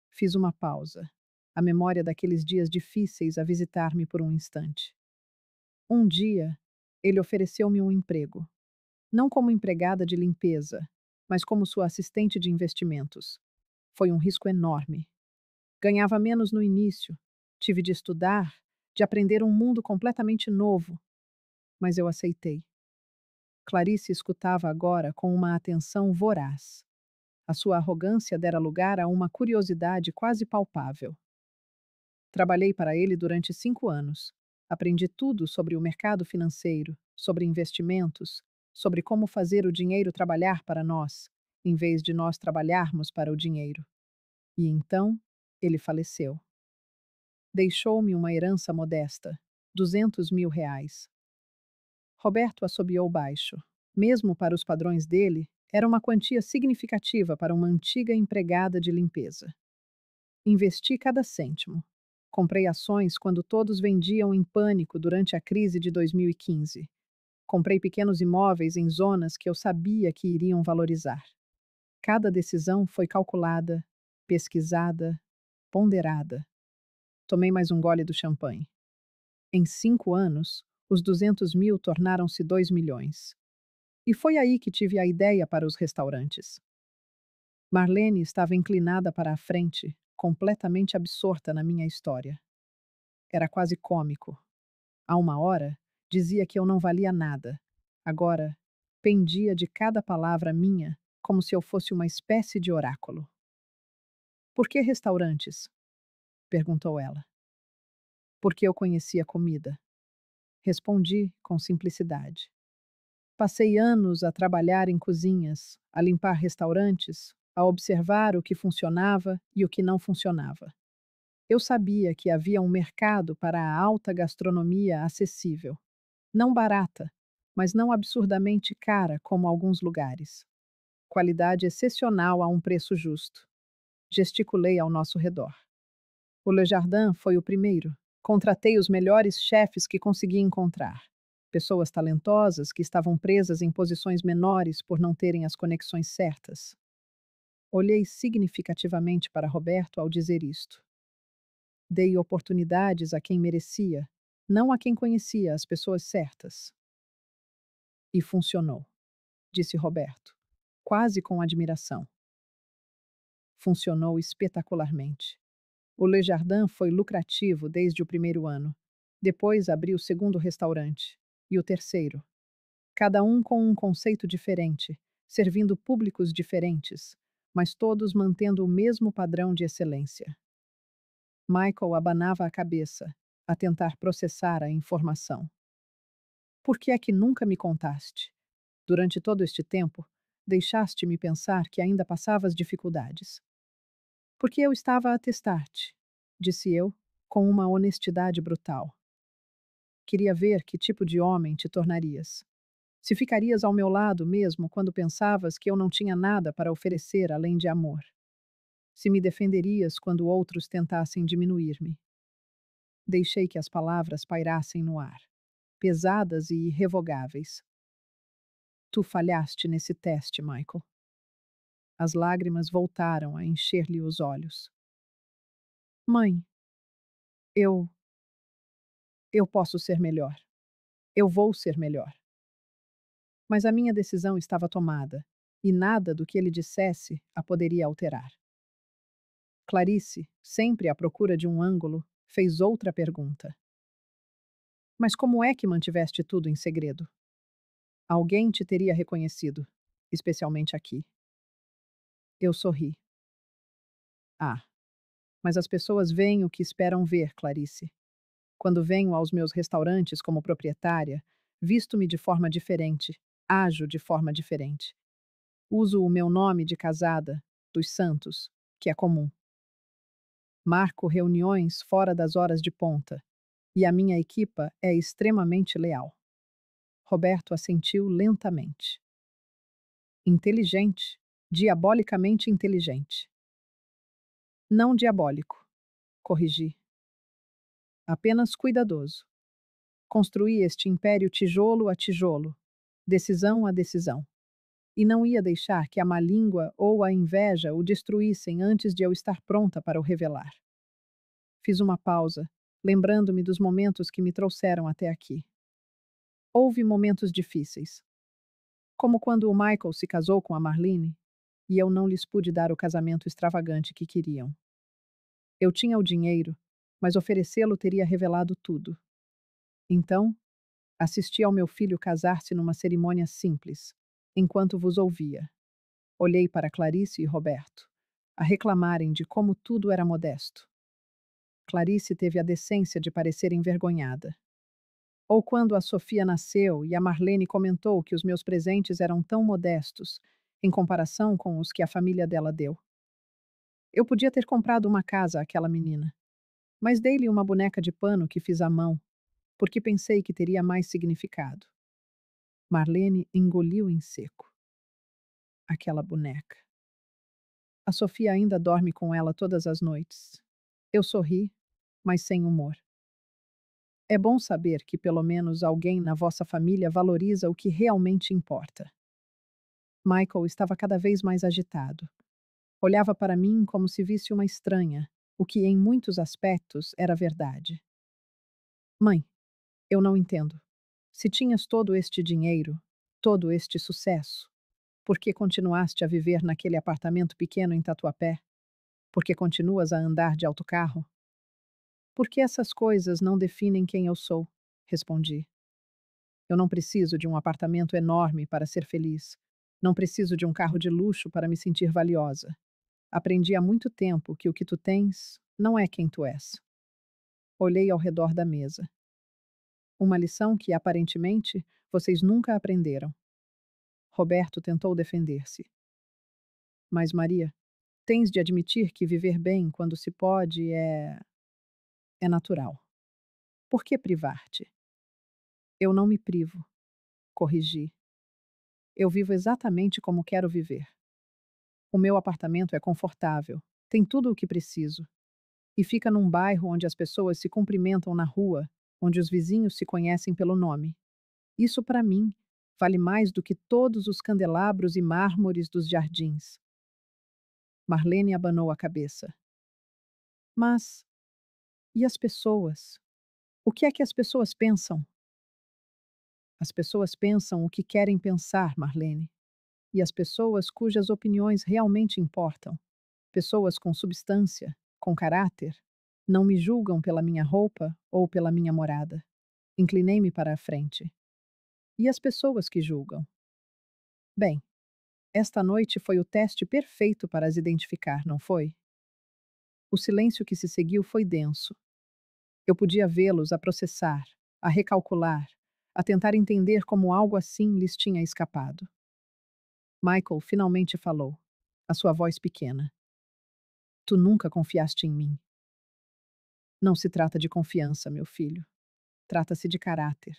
Fiz uma pausa, a memória daqueles dias difíceis a visitar-me por um instante. Um dia, ele ofereceu-me um emprego, não como empregada de limpeza, mas como sua assistente de investimentos. Foi um risco enorme. Ganhava menos no início, tive de estudar, de aprender um mundo completamente novo, mas eu aceitei. Clarice escutava agora com uma atenção voraz. A sua arrogância dera lugar a uma curiosidade quase palpável. Trabalhei para ele durante 5 anos. Aprendi tudo sobre o mercado financeiro, sobre investimentos, sobre como fazer o dinheiro trabalhar para nós, em vez de nós trabalharmos para o dinheiro. E então, ele faleceu. Deixou-me uma herança modesta, R$ 200.000. Roberto assobiou baixo. Mesmo para os padrões dele, era uma quantia significativa para uma antiga empregada de limpeza. Investi cada cêntimo. Comprei ações quando todos vendiam em pânico durante a crise de 2015. Comprei pequenos imóveis em zonas que eu sabia que iriam valorizar. Cada decisão foi calculada, pesquisada, ponderada. Tomei mais um gole do champanhe. Em 5 anos, os 200.000 tornaram-se 2 milhões. E foi aí que tive a ideia para os restaurantes. Marlene estava inclinada para a frente, completamente absorta na minha história. Era quase cômico. Há uma hora, dizia que eu não valia nada. Agora, pendia de cada palavra minha, como se eu fosse uma espécie de oráculo. Por que restaurantes? Perguntou ela. Porque eu conhecia comida. Respondi com simplicidade. Passei anos a trabalhar em cozinhas, a limpar restaurantes, a observar o que funcionava e o que não funcionava. Eu sabia que havia um mercado para a alta gastronomia acessível. Não barata, mas não absurdamente cara como alguns lugares. Qualidade excepcional a um preço justo. Gesticulei ao nosso redor. O Le Jardin foi o primeiro. Contratei os melhores chefes que consegui encontrar. Pessoas talentosas que estavam presas em posições menores por não terem as conexões certas. Olhei significativamente para Roberto ao dizer isto. Dei oportunidades a quem merecia, não a quem conhecia as pessoas certas. E funcionou, disse Roberto, quase com admiração. Funcionou espetacularmente. O Le Jardin foi lucrativo desde o primeiro ano. Depois abri o segundo restaurante. E o terceiro. Cada um com um conceito diferente, servindo públicos diferentes, mas todos mantendo o mesmo padrão de excelência. Michael abanava a cabeça, a tentar processar a informação. Por que é que nunca me contaste? Durante todo este tempo, deixaste-me pensar que ainda passavas dificuldades. Porque eu estava a testar-te, disse eu, com uma honestidade brutal. Queria ver que tipo de homem te tornarias. Se ficarias ao meu lado mesmo quando pensavas que eu não tinha nada para oferecer além de amor. Se me defenderias quando outros tentassem diminuir-me. Deixei que as palavras pairassem no ar, pesadas e irrevogáveis. Tu falhaste nesse teste, Michael. As lágrimas voltaram a encher-lhe os olhos. Mãe, eu. Eu posso ser melhor. Eu vou ser melhor. Mas a minha decisão estava tomada, e nada do que ele dissesse a poderia alterar. Clarice, sempre à procura de um ângulo, fez outra pergunta. Mas como é que mantiveste tudo em segredo? Alguém te teria reconhecido, especialmente aqui. Eu sorri. Ah, mas as pessoas veem o que esperam ver, Clarice. Quando venho aos meus restaurantes como proprietária, visto-me de forma diferente, ajo de forma diferente. Uso o meu nome de casada, dos santos, que é comum. Marco reuniões fora das horas de ponta, e a minha equipa é extremamente leal. Roberto assentiu lentamente. Inteligente, diabolicamente inteligente. Não diabólico, corrigi. Apenas cuidadoso. Construí este império tijolo a tijolo, decisão a decisão. E não ia deixar que a má língua ou a inveja o destruíssem antes de eu estar pronta para o revelar. Fiz uma pausa, lembrando-me dos momentos que me trouxeram até aqui. Houve momentos difíceis, como quando o Michael se casou com a Marlene e eu não lhes pude dar o casamento extravagante que queriam. Eu tinha o dinheiro, mas oferecê-lo teria revelado tudo. Então, assisti ao meu filho casar-se numa cerimônia simples, enquanto vos ouvia. Olhei para Clarice e Roberto, a reclamarem de como tudo era modesto. Clarice teve a decência de parecer envergonhada. Ou quando a Sofia nasceu e a Marlene comentou que os meus presentes eram tão modestos, em comparação com os que a família dela deu. Eu podia ter comprado uma casa àquela menina, mas dei-lhe uma boneca de pano que fiz à mão, porque pensei que teria mais significado. Marlene engoliu em seco. Aquela boneca. A Sofia ainda dorme com ela todas as noites. Eu sorri, mas sem humor. É bom saber que pelo menos alguém na vossa família valoriza o que realmente importa. Michael estava cada vez mais agitado. Olhava para mim como se visse uma estranha, o que em muitos aspectos era verdade. Mãe, eu não entendo. Se tinhas todo este dinheiro, todo este sucesso, por que continuaste a viver naquele apartamento pequeno em Tatuapé? Por que continuas a andar de autocarro? Porque essas coisas não definem quem eu sou, respondi. Eu não preciso de um apartamento enorme para ser feliz. Não preciso de um carro de luxo para me sentir valiosa. Aprendi há muito tempo que o que tu tens não é quem tu és. Olhei ao redor da mesa. Uma lição que, aparentemente, vocês nunca aprenderam. Roberto tentou defender-se. Mas, Maria, tens de admitir que viver bem quando se pode é natural. Por que privar-te? Eu não me privo, corrigi. Eu vivo exatamente como quero viver. O meu apartamento é confortável, tem tudo o que preciso. E fica num bairro onde as pessoas se cumprimentam na rua, onde os vizinhos se conhecem pelo nome. Isso, para mim, vale mais do que todos os candelabros e mármores dos jardins. Marlene abanou a cabeça. Mas, e as pessoas? O que é que as pessoas pensam? As pessoas pensam o que querem pensar, Marlene. E as pessoas cujas opiniões realmente importam, pessoas com substância, com caráter, não me julgam pela minha roupa ou pela minha morada. Inclinei-me para a frente. E as pessoas que julgam? Bem, esta noite foi o teste perfeito para as identificar, não foi? O silêncio que se seguiu foi denso. Eu podia vê-los a processar, a recalcular, a tentar entender como algo assim lhes tinha escapado. Michael finalmente falou, a sua voz pequena. Tu nunca confiaste em mim. Não se trata de confiança, meu filho. Trata-se de caráter.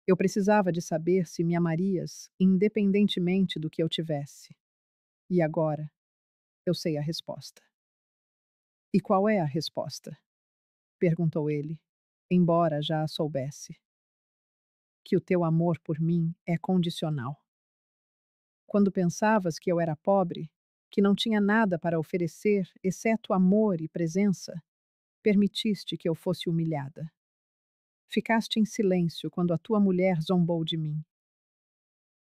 Eu precisava de saber se me amarias, independentemente do que eu tivesse. E agora, eu sei a resposta. E qual é a resposta? Perguntou ele, embora já a soubesse. Que o teu amor por mim é condicional. Quando pensavas que eu era pobre, que não tinha nada para oferecer exceto amor e presença, permitiste que eu fosse humilhada. Ficaste em silêncio quando a tua mulher zombou de mim.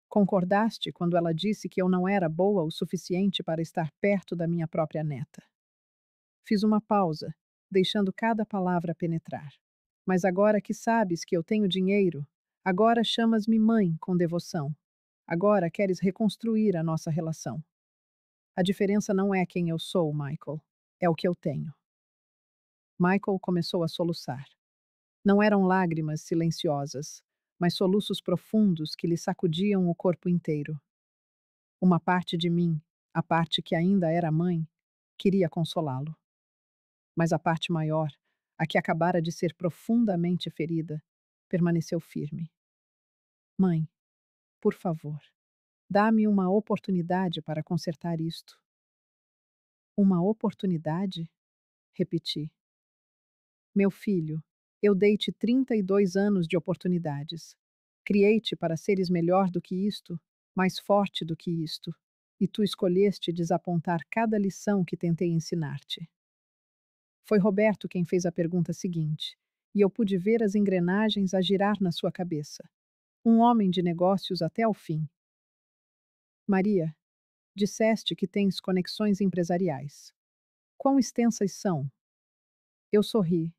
Concordaste quando ela disse que eu não era boa o suficiente para estar perto da minha própria neta. Fiz uma pausa, deixando cada palavra penetrar. Mas agora que sabes que eu tenho dinheiro, agora chamas-me mãe com devoção. Agora queres reconstruir a nossa relação. A diferença não é quem eu sou, Michael. É o que eu tenho. Michael começou a soluçar. Não eram lágrimas silenciosas, mas soluços profundos que lhe sacudiam o corpo inteiro. Uma parte de mim, a parte que ainda era mãe, queria consolá-lo. Mas a parte maior, a que acabara de ser profundamente ferida, permaneceu firme. Mãe, por favor, dá-me uma oportunidade para consertar isto. Uma oportunidade? Repeti. Meu filho, eu dei-te 32 anos de oportunidades. Criei-te para seres melhor do que isto, mais forte do que isto, e tu escolheste desapontar cada lição que tentei ensinar-te. Foi Roberto quem fez a pergunta seguinte, e eu pude ver as engrenagens a girar na sua cabeça. Um homem de negócios até ao fim. Maria, disseste que tens conexões empresariais. Quão extensas são? Eu sorri.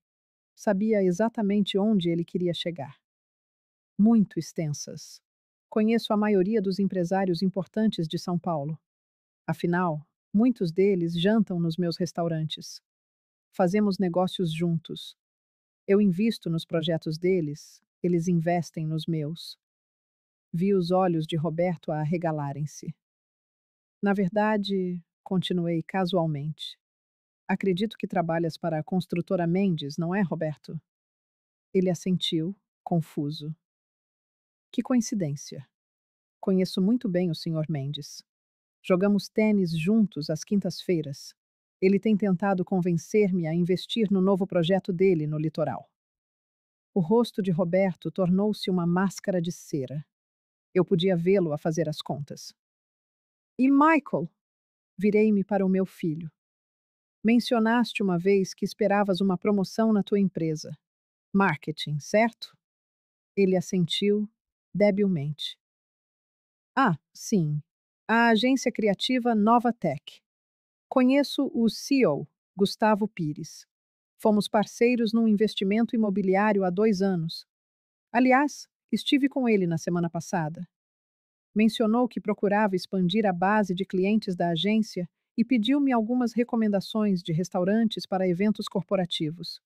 Sabia exatamente onde ele queria chegar. Muito extensas. Conheço a maioria dos empresários importantes de São Paulo. Afinal, muitos deles jantam nos meus restaurantes. Fazemos negócios juntos. Eu invisto nos projetos deles, eles investem nos meus. Vi os olhos de Roberto a arregalarem-se. Na verdade, continuei casualmente. Acredito que trabalhas para a construtora Mendes, não é, Roberto? Ele assentiu, confuso. Que coincidência. Conheço muito bem o Sr. Mendes. Jogamos tênis juntos às quintas-feiras. Ele tem tentado convencer-me a investir no novo projeto dele no litoral. O rosto de Roberto tornou-se uma máscara de cera. Eu podia vê-lo a fazer as contas. E Michael? Virei-me para o meu filho. Mencionaste uma vez que esperavas uma promoção na tua empresa. Marketing, certo? Ele assentiu, debilmente. Ah, sim. A agência criativa Nova Tech. Conheço o CEO, Gustavo Pires. Fomos parceiros num investimento imobiliário há 2 anos. Aliás, estive com ele na semana passada. Mencionou que procurava expandir a base de clientes da agência e pediu-me algumas recomendações de restaurantes para eventos corporativos.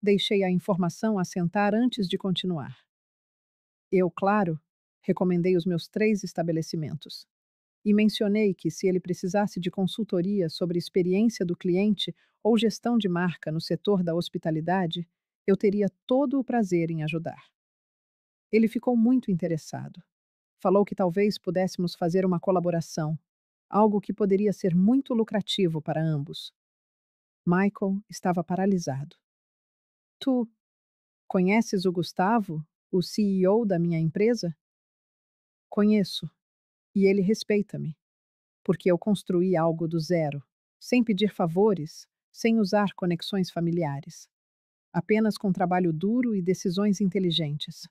Deixei a informação assentar antes de continuar. Eu, claro, recomendei os meus 3 estabelecimentos. E mencionei que, se ele precisasse de consultoria sobre experiência do cliente ou gestão de marca no setor da hospitalidade, eu teria todo o prazer em ajudar. Ele ficou muito interessado. Falou que talvez pudéssemos fazer uma colaboração, algo que poderia ser muito lucrativo para ambos. Michael estava paralisado. Tu conheces o Gustavo, o CEO da minha empresa? Conheço, e ele respeita-me, porque eu construí algo do zero, sem pedir favores, sem usar conexões familiares, apenas com trabalho duro e decisões inteligentes.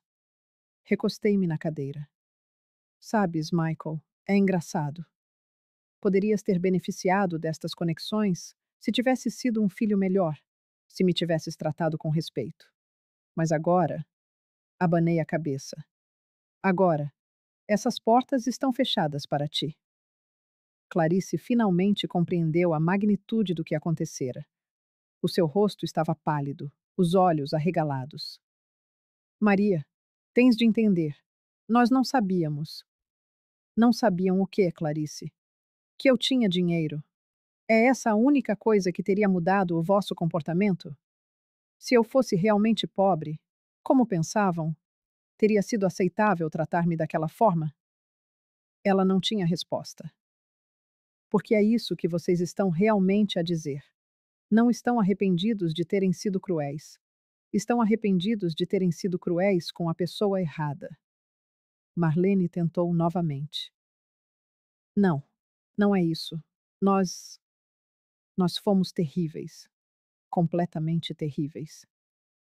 Recostei-me na cadeira. Sabes, Michael, é engraçado. Poderias ter beneficiado destas conexões se tivesses sido um filho melhor, se me tivesses tratado com respeito. Mas agora, abanei a cabeça. Agora, essas portas estão fechadas para ti. Clarice finalmente compreendeu a magnitude do que acontecera. O seu rosto estava pálido, os olhos arregalados. Maria, tens de entender. Nós não sabíamos. Não sabiam o que, Clarice? Que eu tinha dinheiro. É essa a única coisa que teria mudado o vosso comportamento? Se eu fosse realmente pobre, como pensavam, teria sido aceitável tratar-me daquela forma? Ela não tinha resposta. Porque é isso que vocês estão realmente a dizer. Não estão arrependidos de terem sido cruéis. Estão arrependidos de terem sido cruéis com a pessoa errada. Marlene tentou novamente. Não, não é isso. Nós nós fomos terríveis, completamente terríveis.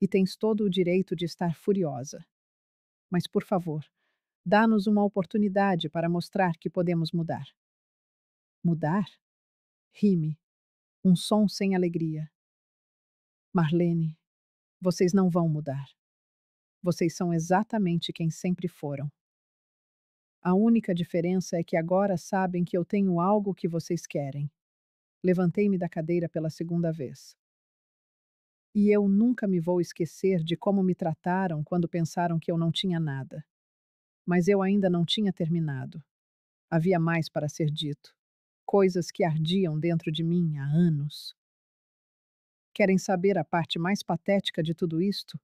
E tens todo o direito de estar furiosa. Mas, por favor, dá-nos uma oportunidade para mostrar que podemos mudar. Mudar? Rime. Um som sem alegria. Marlene, vocês não vão mudar. Vocês são exatamente quem sempre foram. A única diferença é que agora sabem que eu tenho algo que vocês querem. Levantei-me da cadeira pela segunda vez. E eu nunca me vou esquecer de como me trataram quando pensaram que eu não tinha nada. Mas eu ainda não tinha terminado. Havia mais para ser dito. Coisas que ardiam dentro de mim há anos. Querem saber a parte mais patética de tudo isto?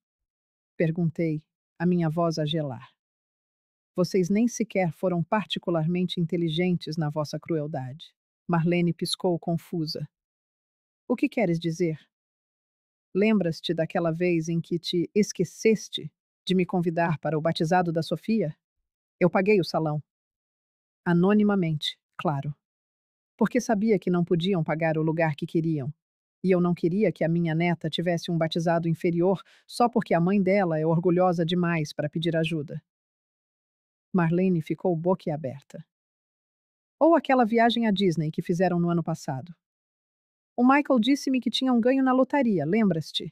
Perguntei, a minha voz a gelar. Vocês nem sequer foram particularmente inteligentes na vossa crueldade. Marlene piscou confusa. O que queres dizer? Lembras-te daquela vez em que te esqueceste de me convidar para o batizado da Sofia? Eu paguei o salão. Anonimamente, claro. Porque sabia que não podiam pagar o lugar que queriam. E eu não queria que a minha neta tivesse um batizado inferior só porque a mãe dela é orgulhosa demais para pedir ajuda. Marlene ficou boquiaberta. Ou aquela viagem à Disney que fizeram no ano passado. O Michael disse-me que tinham ganho na lotaria, lembras-te?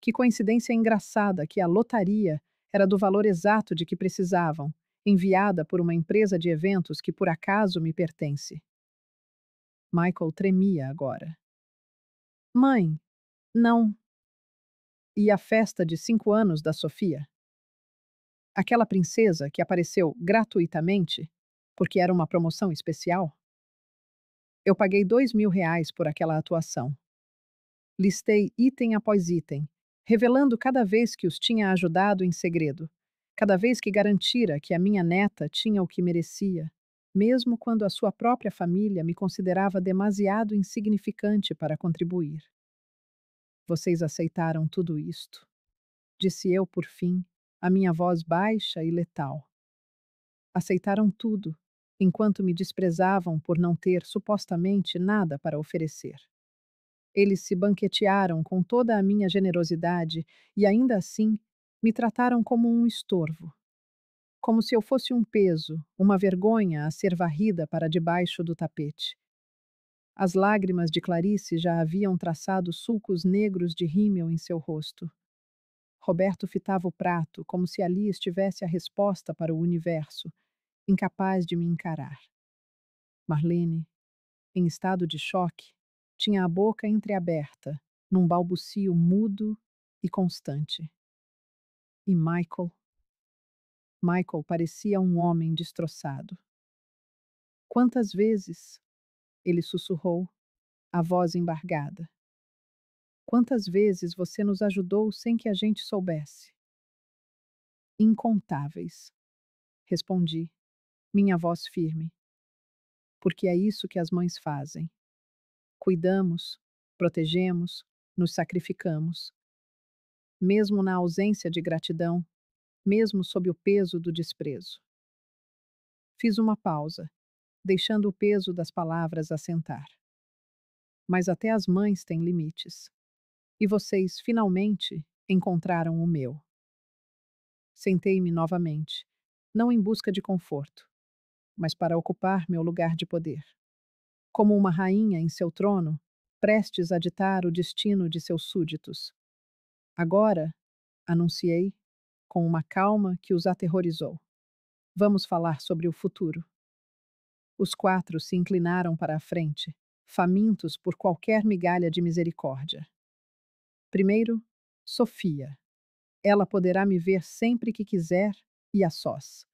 Que coincidência engraçada que a lotaria era do valor exato de que precisavam, enviada por uma empresa de eventos que por acaso me pertence. Michael tremia agora. Mãe, não. E a festa de 5 anos da Sofia? Aquela princesa que apareceu gratuitamente, porque era uma promoção especial? Eu paguei R$ 2.000 por aquela atuação. Listei item após item, revelando cada vez que os tinha ajudado em segredo, cada vez que garantira que a minha neta tinha o que merecia, mesmo quando a sua própria família me considerava demasiado insignificante para contribuir. Vocês aceitaram tudo isto, disse eu por fim, a minha voz baixa e letal. Aceitaram tudo, enquanto me desprezavam por não ter supostamente nada para oferecer. Eles se banquetearam com toda a minha generosidade e, ainda assim, me trataram como um estorvo. Como se eu fosse um peso, uma vergonha a ser varrida para debaixo do tapete. As lágrimas de Clarice já haviam traçado sulcos negros de rímel em seu rosto. Roberto fitava o prato, como se ali estivesse a resposta para o universo, incapaz de me encarar. Marlene, em estado de choque, tinha a boca entreaberta, num balbucio mudo e constante. E Michael parecia um homem destroçado. Quantas vezes? Ele sussurrou, a voz embargada. Quantas vezes você nos ajudou sem que a gente soubesse? Incontáveis, respondi, minha voz firme. Porque é isso que as mães fazem. Cuidamos, protegemos, nos sacrificamos. Mesmo na ausência de gratidão, mesmo sob o peso do desprezo. Fiz uma pausa, deixando o peso das palavras assentar. Mas até as mães têm limites. E vocês, finalmente, encontraram o meu. Sentei-me novamente, não em busca de conforto, mas para ocupar meu lugar de poder. Como uma rainha em seu trono, prestes a ditar o destino de seus súditos. Agora, anunciei, com uma calma que os aterrorizou. Vamos falar sobre o futuro. Os 4 se inclinaram para a frente, famintos por qualquer migalha de misericórdia. Primeiro, Sofia. Ela poderá me ver sempre que quiser e a sós.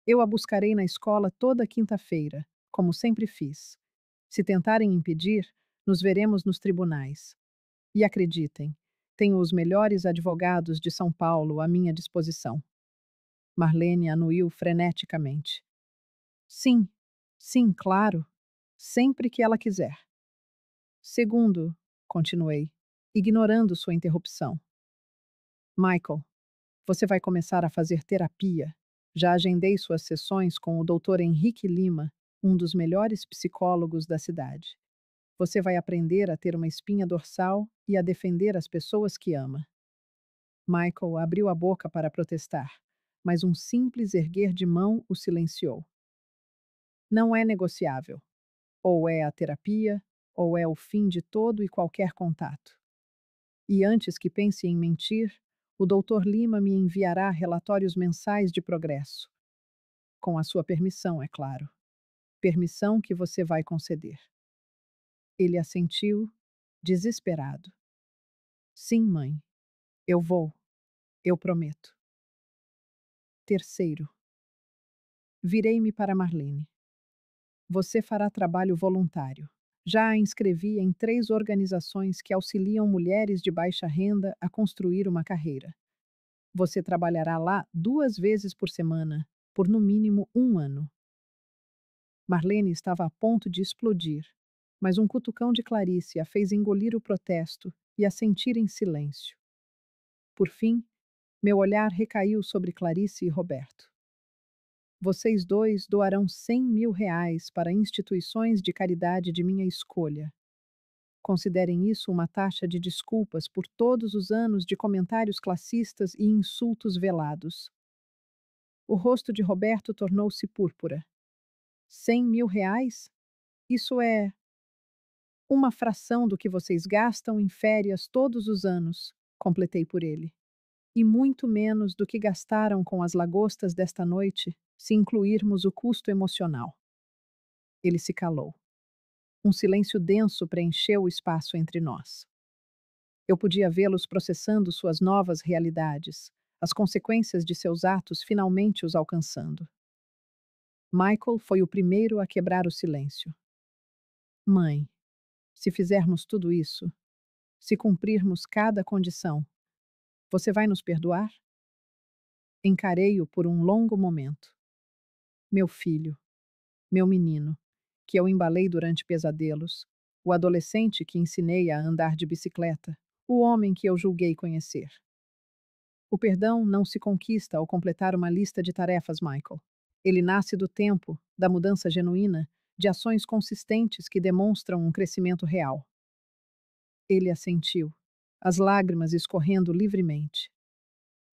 Eu a buscarei na escola toda quinta-feira, como sempre fiz. Se tentarem impedir, nos veremos nos tribunais. E acreditem, tenho os melhores advogados de São Paulo à minha disposição. Marlene anuiu freneticamente. Sim, sim, claro. Sempre que ela quiser. Segundo, continuei, ignorando sua interrupção. Michael, você vai começar a fazer terapia. Já agendei suas sessões com o Dr. Henrique Lima um dos melhores psicólogos da cidade. Você vai aprender a ter uma espinha dorsal e a defender as pessoas que ama. Michael abriu a boca para protestar, mas um simples erguer de mão o silenciou. Não é negociável. Ou é a terapia, ou é o fim de todo e qualquer contato. E antes que pense em mentir, o Dr. Lima me enviará relatórios mensais de progresso. Com a sua permissão, é claro. Permissão que você vai conceder. Ele assentiu, desesperado. Sim, mãe. Eu vou. Eu prometo. Terceiro. Virei-me para Marlene. Você fará trabalho voluntário. Já a inscrevi em 3 organizações que auxiliam mulheres de baixa renda a construir uma carreira. Você trabalhará lá 2 vezes por semana, por no mínimo 1 ano. Marlene estava a ponto de explodir, mas um cutucão de Clarice a fez engolir o protesto e assentir em silêncio. Por fim, meu olhar recaiu sobre Clarice e Roberto. Vocês dois doarão R$ 100.000 para instituições de caridade de minha escolha. Considerem isso uma taxa de desculpas por todos os anos de comentários classistas e insultos velados. O rosto de Roberto tornou-se púrpura. R$ 100.000? Isso é uma fração do que vocês gastam em férias todos os anos, completei por ele. E muito menos do que gastaram com as lagostas desta noite, se incluirmos o custo emocional. Ele se calou. Um silêncio denso preencheu o espaço entre nós. Eu podia vê-los processando suas novas realidades, as consequências de seus atos finalmente os alcançando. Michael foi o primeiro a quebrar o silêncio. Mãe, se fizermos tudo isso, se cumprirmos cada condição, você vai nos perdoar? Encarei-o por um longo momento. Meu filho, meu menino, que eu embalei durante pesadelos, o adolescente que ensinei a andar de bicicleta, o homem que eu julguei conhecer. O perdão não se conquista ao completar uma lista de tarefas, Michael. Ele nasce do tempo, da mudança genuína, de ações consistentes que demonstram um crescimento real. Ele assentiu, as lágrimas escorrendo livremente.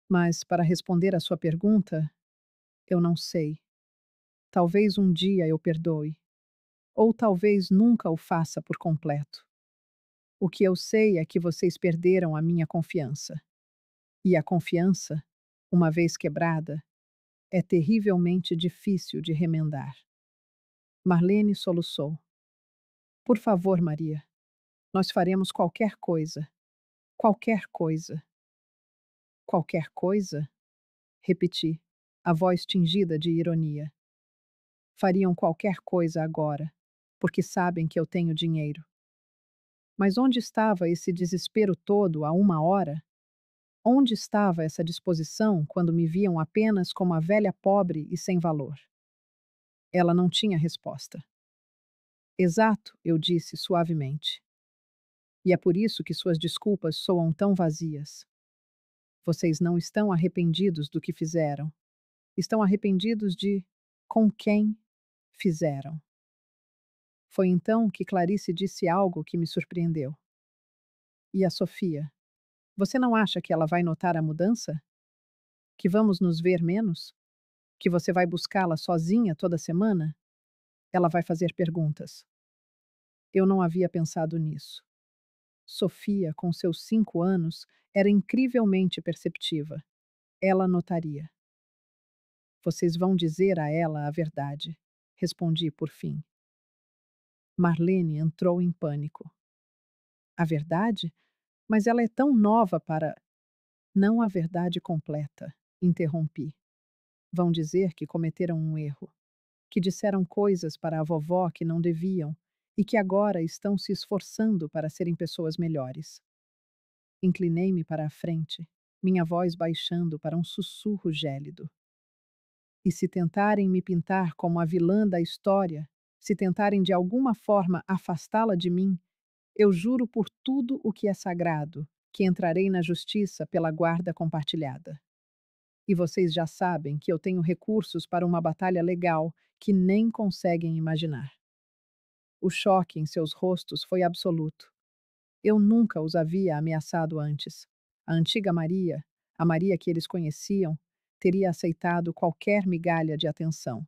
Mas, para responder à sua pergunta, eu não sei. Talvez um dia eu perdoe, ou talvez nunca o faça por completo. O que eu sei é que vocês perderam a minha confiança. E a confiança, uma vez quebrada, é terrivelmente difícil de remendar. Marlene soluçou. Por favor, Maria, nós faremos qualquer coisa. Qualquer coisa. Qualquer coisa? Repeti, a voz tingida de ironia. Fariam qualquer coisa agora, porque sabem que eu tenho dinheiro. Mas onde estava esse desespero todo há 1 hora? Onde estava essa disposição quando me viam apenas como a velha pobre e sem valor? Ela não tinha resposta. Exato, eu disse suavemente. E é por isso que suas desculpas soam tão vazias. Vocês não estão arrependidos do que fizeram. Estão arrependidos de com quem fizeram. Foi então que Clarice disse algo que me surpreendeu. E a Sofia? Você não acha que ela vai notar a mudança? Que vamos nos ver menos? Que você vai buscá-la sozinha toda semana? Ela vai fazer perguntas. Eu não havia pensado nisso. Sofia, com seus 5 anos, era incrivelmente perceptiva. Ela notaria. Vocês vão dizer a ela a verdade, respondi por fim. Marlene entrou em pânico. A verdade? Mas ela é tão nova para. Não a verdade completa, interrompi. Vão dizer que cometeram um erro, que disseram coisas para a vovó que não deviam e que agora estão se esforçando para serem pessoas melhores. Inclinei-me para a frente, minha voz baixando para um sussurro gélido. E se tentarem me pintar como a vilã da história, se tentarem de alguma forma afastá-la de mim, eu juro por tudo o que é sagrado, que entrarei na justiça pela guarda compartilhada. E vocês já sabem que eu tenho recursos para uma batalha legal que nem conseguem imaginar. O choque em seus rostos foi absoluto. Eu nunca os havia ameaçado antes. A antiga Maria, a Maria que eles conheciam, teria aceitado qualquer migalha de atenção.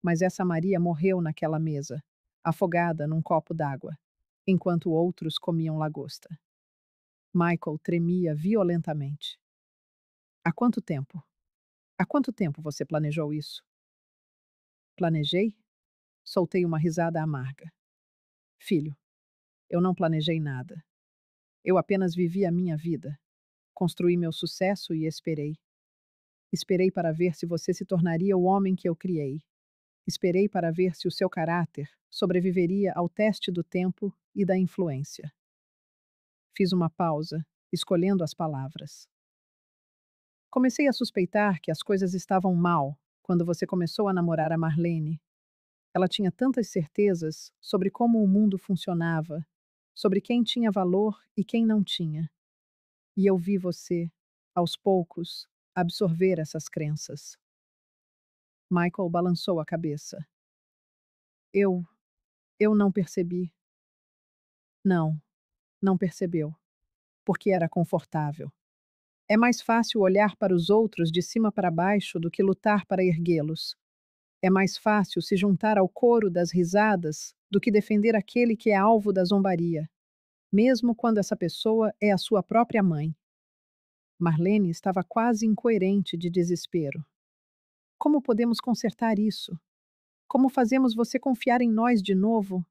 Mas essa Maria morreu naquela mesa, afogada num copo d'água, enquanto outros comiam lagosta. Michael tremia violentamente. Há quanto tempo? Há quanto tempo você planejou isso? Planejei? Soltei uma risada amarga. Filho, eu não planejei nada. Eu apenas vivi a minha vida. Construí meu sucesso e esperei. Esperei para ver se você se tornaria o homem que eu criei. Esperei para ver se o seu caráter sobreviveria ao teste do tempo e da influência. Fiz uma pausa, escolhendo as palavras. Comecei a suspeitar que as coisas estavam mal quando você começou a namorar a Marlene. Ela tinha tantas certezas sobre como o mundo funcionava, sobre quem tinha valor e quem não tinha. E eu vi você, aos poucos, absorver essas crenças. Michael balançou a cabeça. Eu, eu não percebi. Não, não percebeu. Porque era confortável. É mais fácil olhar para os outros de cima para baixo do que lutar para erguê-los. É mais fácil se juntar ao coro das risadas do que defender aquele que é alvo da zombaria, mesmo quando essa pessoa é a sua própria mãe. Marlene estava quase incoerente de desespero. Como podemos consertar isso? Como fazemos você confiar em nós de novo?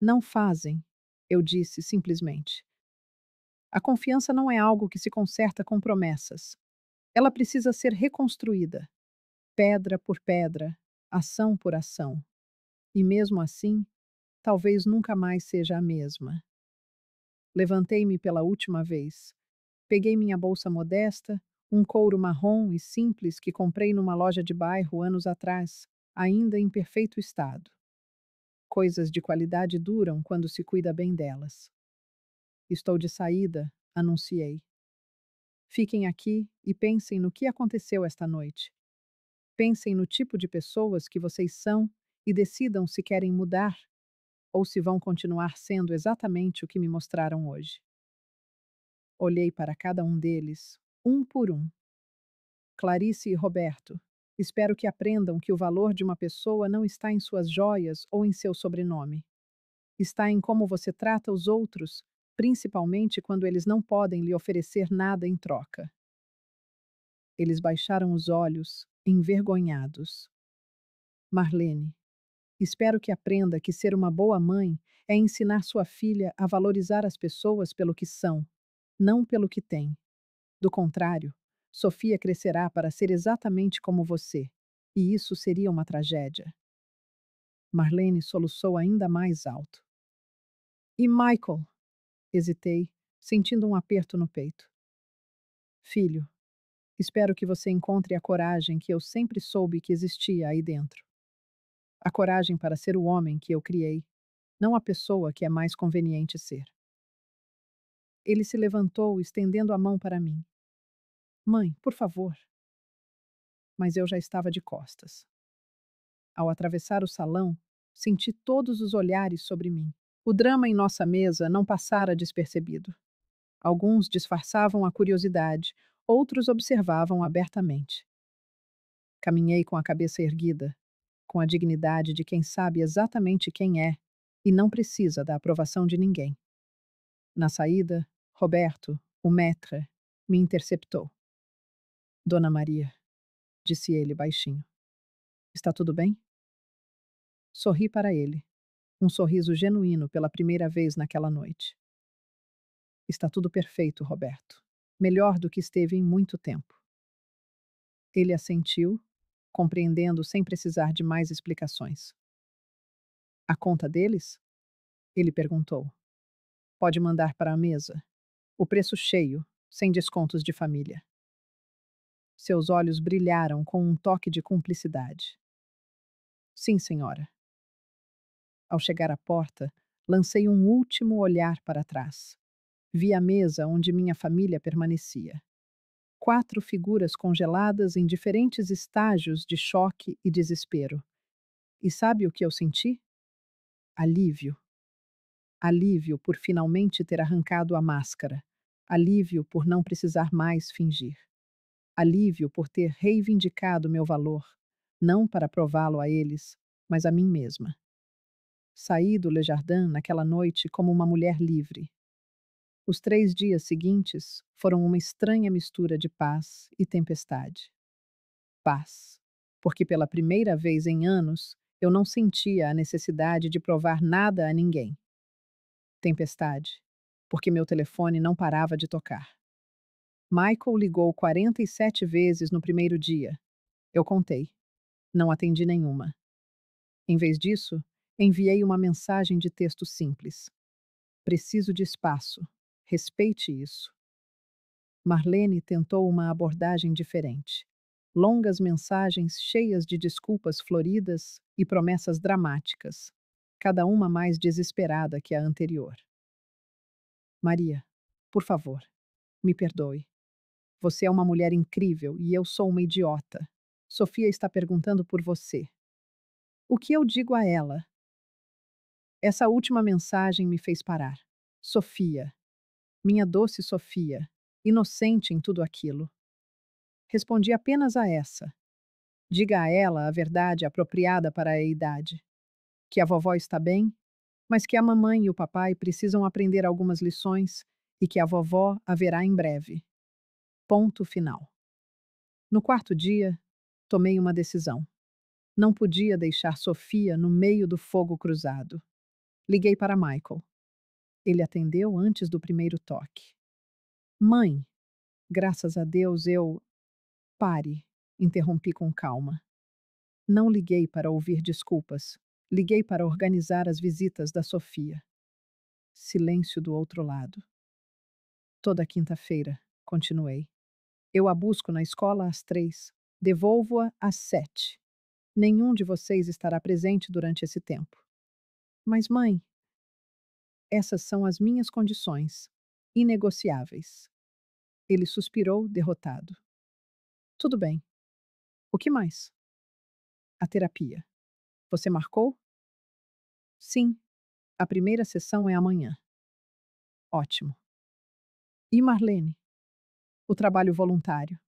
Não fazem, eu disse simplesmente. A confiança não é algo que se conserta com promessas. Ela precisa ser reconstruída, pedra por pedra, ação por ação. E mesmo assim, talvez nunca mais seja a mesma. Levantei-me pela última vez. Peguei minha bolsa modesta, um couro marrom e simples que comprei numa loja de bairro anos atrás, ainda em perfeito estado. Coisas de qualidade duram quando se cuida bem delas. Estou de saída, anunciei. Fiquem aqui e pensem no que aconteceu esta noite. Pensem no tipo de pessoas que vocês são e decidam se querem mudar ou se vão continuar sendo exatamente o que me mostraram hoje. Olhei para cada um deles, um por um. Clarice e Roberto, espero que aprendam que o valor de uma pessoa não está em suas joias ou em seu sobrenome. Está em como você trata os outros, principalmente quando eles não podem lhe oferecer nada em troca. Eles baixaram os olhos, envergonhados. Marlene, espero que aprenda que ser uma boa mãe é ensinar sua filha a valorizar as pessoas pelo que são, não pelo que têm. Do contrário, Sofia crescerá para ser exatamente como você, e isso seria uma tragédia. Marlene soluçou ainda mais alto. E Michael? Hesitei, sentindo um aperto no peito. Filho, espero que você encontre a coragem que eu sempre soube que existia aí dentro. A coragem para ser o homem que eu criei, não a pessoa que é mais conveniente ser. Ele se levantou, estendendo a mão para mim. Mãe, por favor. Mas eu já estava de costas. Ao atravessar o salão, senti todos os olhares sobre mim. O drama em nossa mesa não passara despercebido. Alguns disfarçavam a curiosidade, outros observavam abertamente. Caminhei com a cabeça erguida, com a dignidade de quem sabe exatamente quem é e não precisa da aprovação de ninguém. Na saída, Roberto, o maître, me interceptou. Dona Maria, disse ele baixinho. Está tudo bem? Sorri para ele, um sorriso genuíno pela primeira vez naquela noite. Está tudo perfeito, Roberto. Melhor do que esteve em muito tempo. Ele assentiu, compreendendo sem precisar de mais explicações. A conta deles? Ele perguntou. Pode mandar para a mesa. O preço cheio, sem descontos de família. Seus olhos brilharam com um toque de cumplicidade. Sim, senhora. Ao chegar à porta, lancei um último olhar para trás. Vi a mesa onde minha família permanecia. 4 figuras congeladas em diferentes estágios de choque e desespero. E sabe o que eu senti? Alívio. Alívio por finalmente ter arrancado a máscara. Alívio por não precisar mais fingir. Alívio por ter reivindicado meu valor, não para prová-lo a eles, mas a mim mesma. Saí do Le Jardin naquela noite como uma mulher livre. Os 3 dias seguintes foram uma estranha mistura de paz e tempestade. Paz, porque pela primeira vez em anos eu não sentia a necessidade de provar nada a ninguém. Tempestade, porque meu telefone não parava de tocar. Michael ligou 47 vezes no primeiro dia. Eu contei. Não atendi nenhuma. Em vez disso, enviei uma mensagem de texto simples. Preciso de espaço. Respeite isso. Marlene tentou uma abordagem diferente. Longas mensagens cheias de desculpas floridas e promessas dramáticas, cada uma mais desesperada que a anterior. Maria, por favor, me perdoe. Você é uma mulher incrível e eu sou uma idiota. Sofia está perguntando por você. O que eu digo a ela? Essa última mensagem me fez parar. Sofia, minha doce Sofia, inocente em tudo aquilo. Respondi apenas a essa. Diga a ela a verdade apropriada para a idade. Que a vovó está bem, mas que a mamãe e o papai precisam aprender algumas lições e que a vovó a verá em breve. Ponto final. No quarto dia, tomei uma decisão. Não podia deixar Sofia no meio do fogo cruzado. Liguei para Michael. Ele atendeu antes do primeiro toque. Mãe, graças a Deus eu. Pare, interrompi com calma. Não liguei para ouvir desculpas. Liguei para organizar as visitas da Sofia. Silêncio do outro lado. Toda quinta-feira, continuei. Eu a busco na escola às 3. Devolvo-a às 7. Nenhum de vocês estará presente durante esse tempo. Mas, mãe, essas são as minhas condições. Inegociáveis. Ele suspirou, derrotado. Tudo bem. O que mais? A terapia. Você marcou? Sim. A primeira sessão é amanhã. Ótimo. E Marlene? O trabalho voluntário.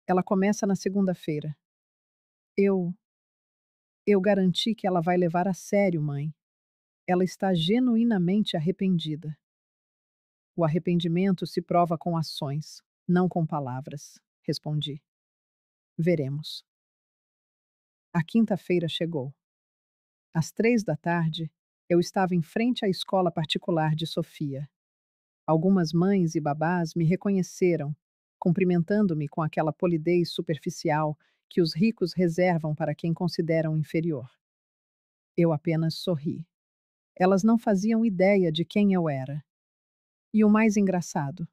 Ela começa na segunda-feira. Eu. Eu garanti que ela vai levar a sério, mãe. Ela está genuinamente arrependida. O arrependimento se prova com ações, não com palavras, respondi. Veremos. A quinta-feira chegou. Às 3 da tarde, eu estava em frente à escola particular de Sofia. Algumas mães e babás me reconheceram, cumprimentando-me com aquela polidez superficial que os ricos reservam para quem consideram inferior. Eu apenas sorri. Elas não faziam ideia de quem eu era. E o mais engraçado,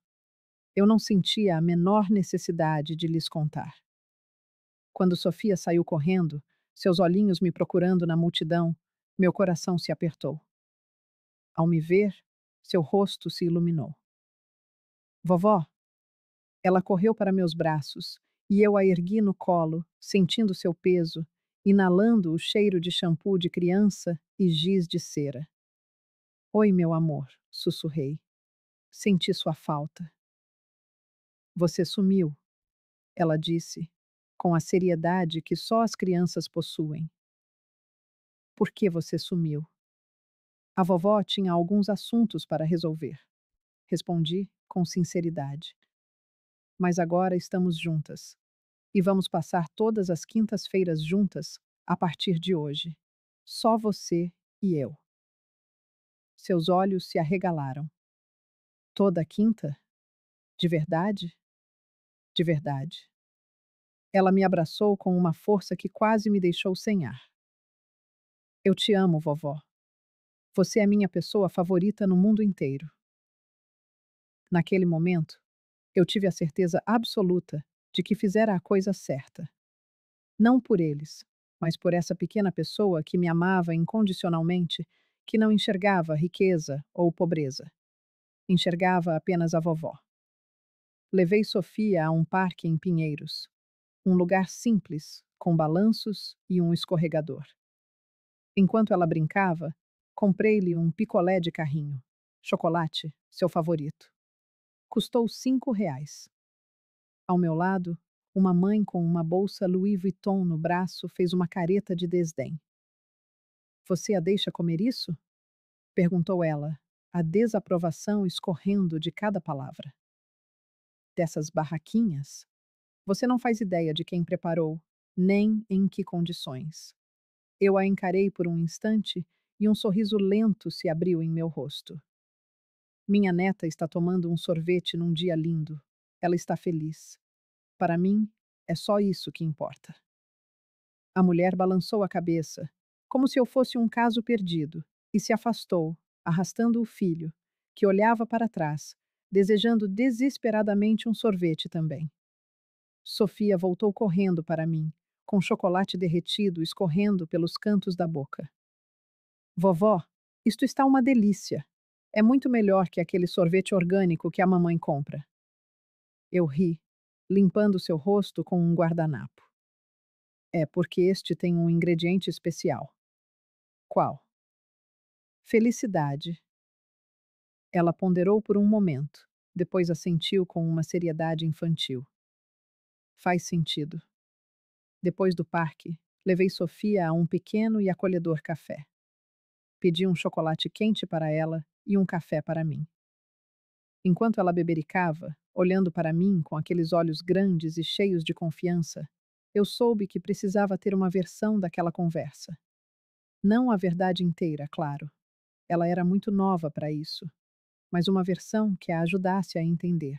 eu não sentia a menor necessidade de lhes contar. Quando Sofia saiu correndo, seus olhinhos me procurando na multidão, meu coração se apertou. Ao me ver, seu rosto se iluminou. Vovó! Ela correu para meus braços e eu a ergui no colo, sentindo seu peso, inalando o cheiro de shampoo de criança e giz de cera. Oi, meu amor, sussurrei. Senti sua falta. Você sumiu, ela disse, com a seriedade que só as crianças possuem. Por que você sumiu? A vovó tinha alguns assuntos para resolver. Respondi com sinceridade. Mas agora estamos juntas. E vamos passar todas as quintas-feiras juntas a partir de hoje. Só você e eu. Seus olhos se arregalaram. Toda quinta? De verdade? De verdade. Ela me abraçou com uma força que quase me deixou sem ar. Eu te amo, vovó. Você é minha pessoa favorita no mundo inteiro. Naquele momento, eu tive a certeza absoluta de que fizera a coisa certa. Não por eles, mas por essa pequena pessoa que me amava incondicionalmente, que não enxergava riqueza ou pobreza. Enxergava apenas a vovó. Levei Sofia a um parque em Pinheiros, um lugar simples, com balanços e um escorregador. Enquanto ela brincava, comprei-lhe um picolé de carrinho. Chocolate, seu favorito. Custou R$ 5. Ao meu lado, uma mãe com uma bolsa Louis Vuitton no braço fez uma careta de desdém. Você a deixa comer isso? Perguntou ela, a desaprovação escorrendo de cada palavra. Dessas barraquinhas? Você não faz ideia de quem preparou, nem em que condições. Eu a encarei por um instante e um sorriso lento se abriu em meu rosto. Minha neta está tomando um sorvete num dia lindo. Ela está feliz. Para mim, é só isso que importa. A mulher balançou a cabeça, como se eu fosse um caso perdido, e se afastou, arrastando o filho, que olhava para trás, desejando desesperadamente um sorvete também. Sofia voltou correndo para mim, com chocolate derretido escorrendo pelos cantos da boca. Vovó, isto está uma delícia. É muito melhor que aquele sorvete orgânico que a mamãe compra. Eu ri, limpando seu rosto com um guardanapo. É porque este tem um ingrediente especial. Qual? Felicidade. Ela ponderou por um momento, depois assentiu com uma seriedade infantil. Faz sentido. Depois do parque, levei Sofia a um pequeno e acolhedor café. Pedi um chocolate quente para ela e um café para mim. Enquanto ela bebericava, olhando para mim com aqueles olhos grandes e cheios de confiança, eu soube que precisava ter uma versão daquela conversa. Não a verdade inteira, claro. Ela era muito nova para isso, mas uma versão que a ajudasse a entender.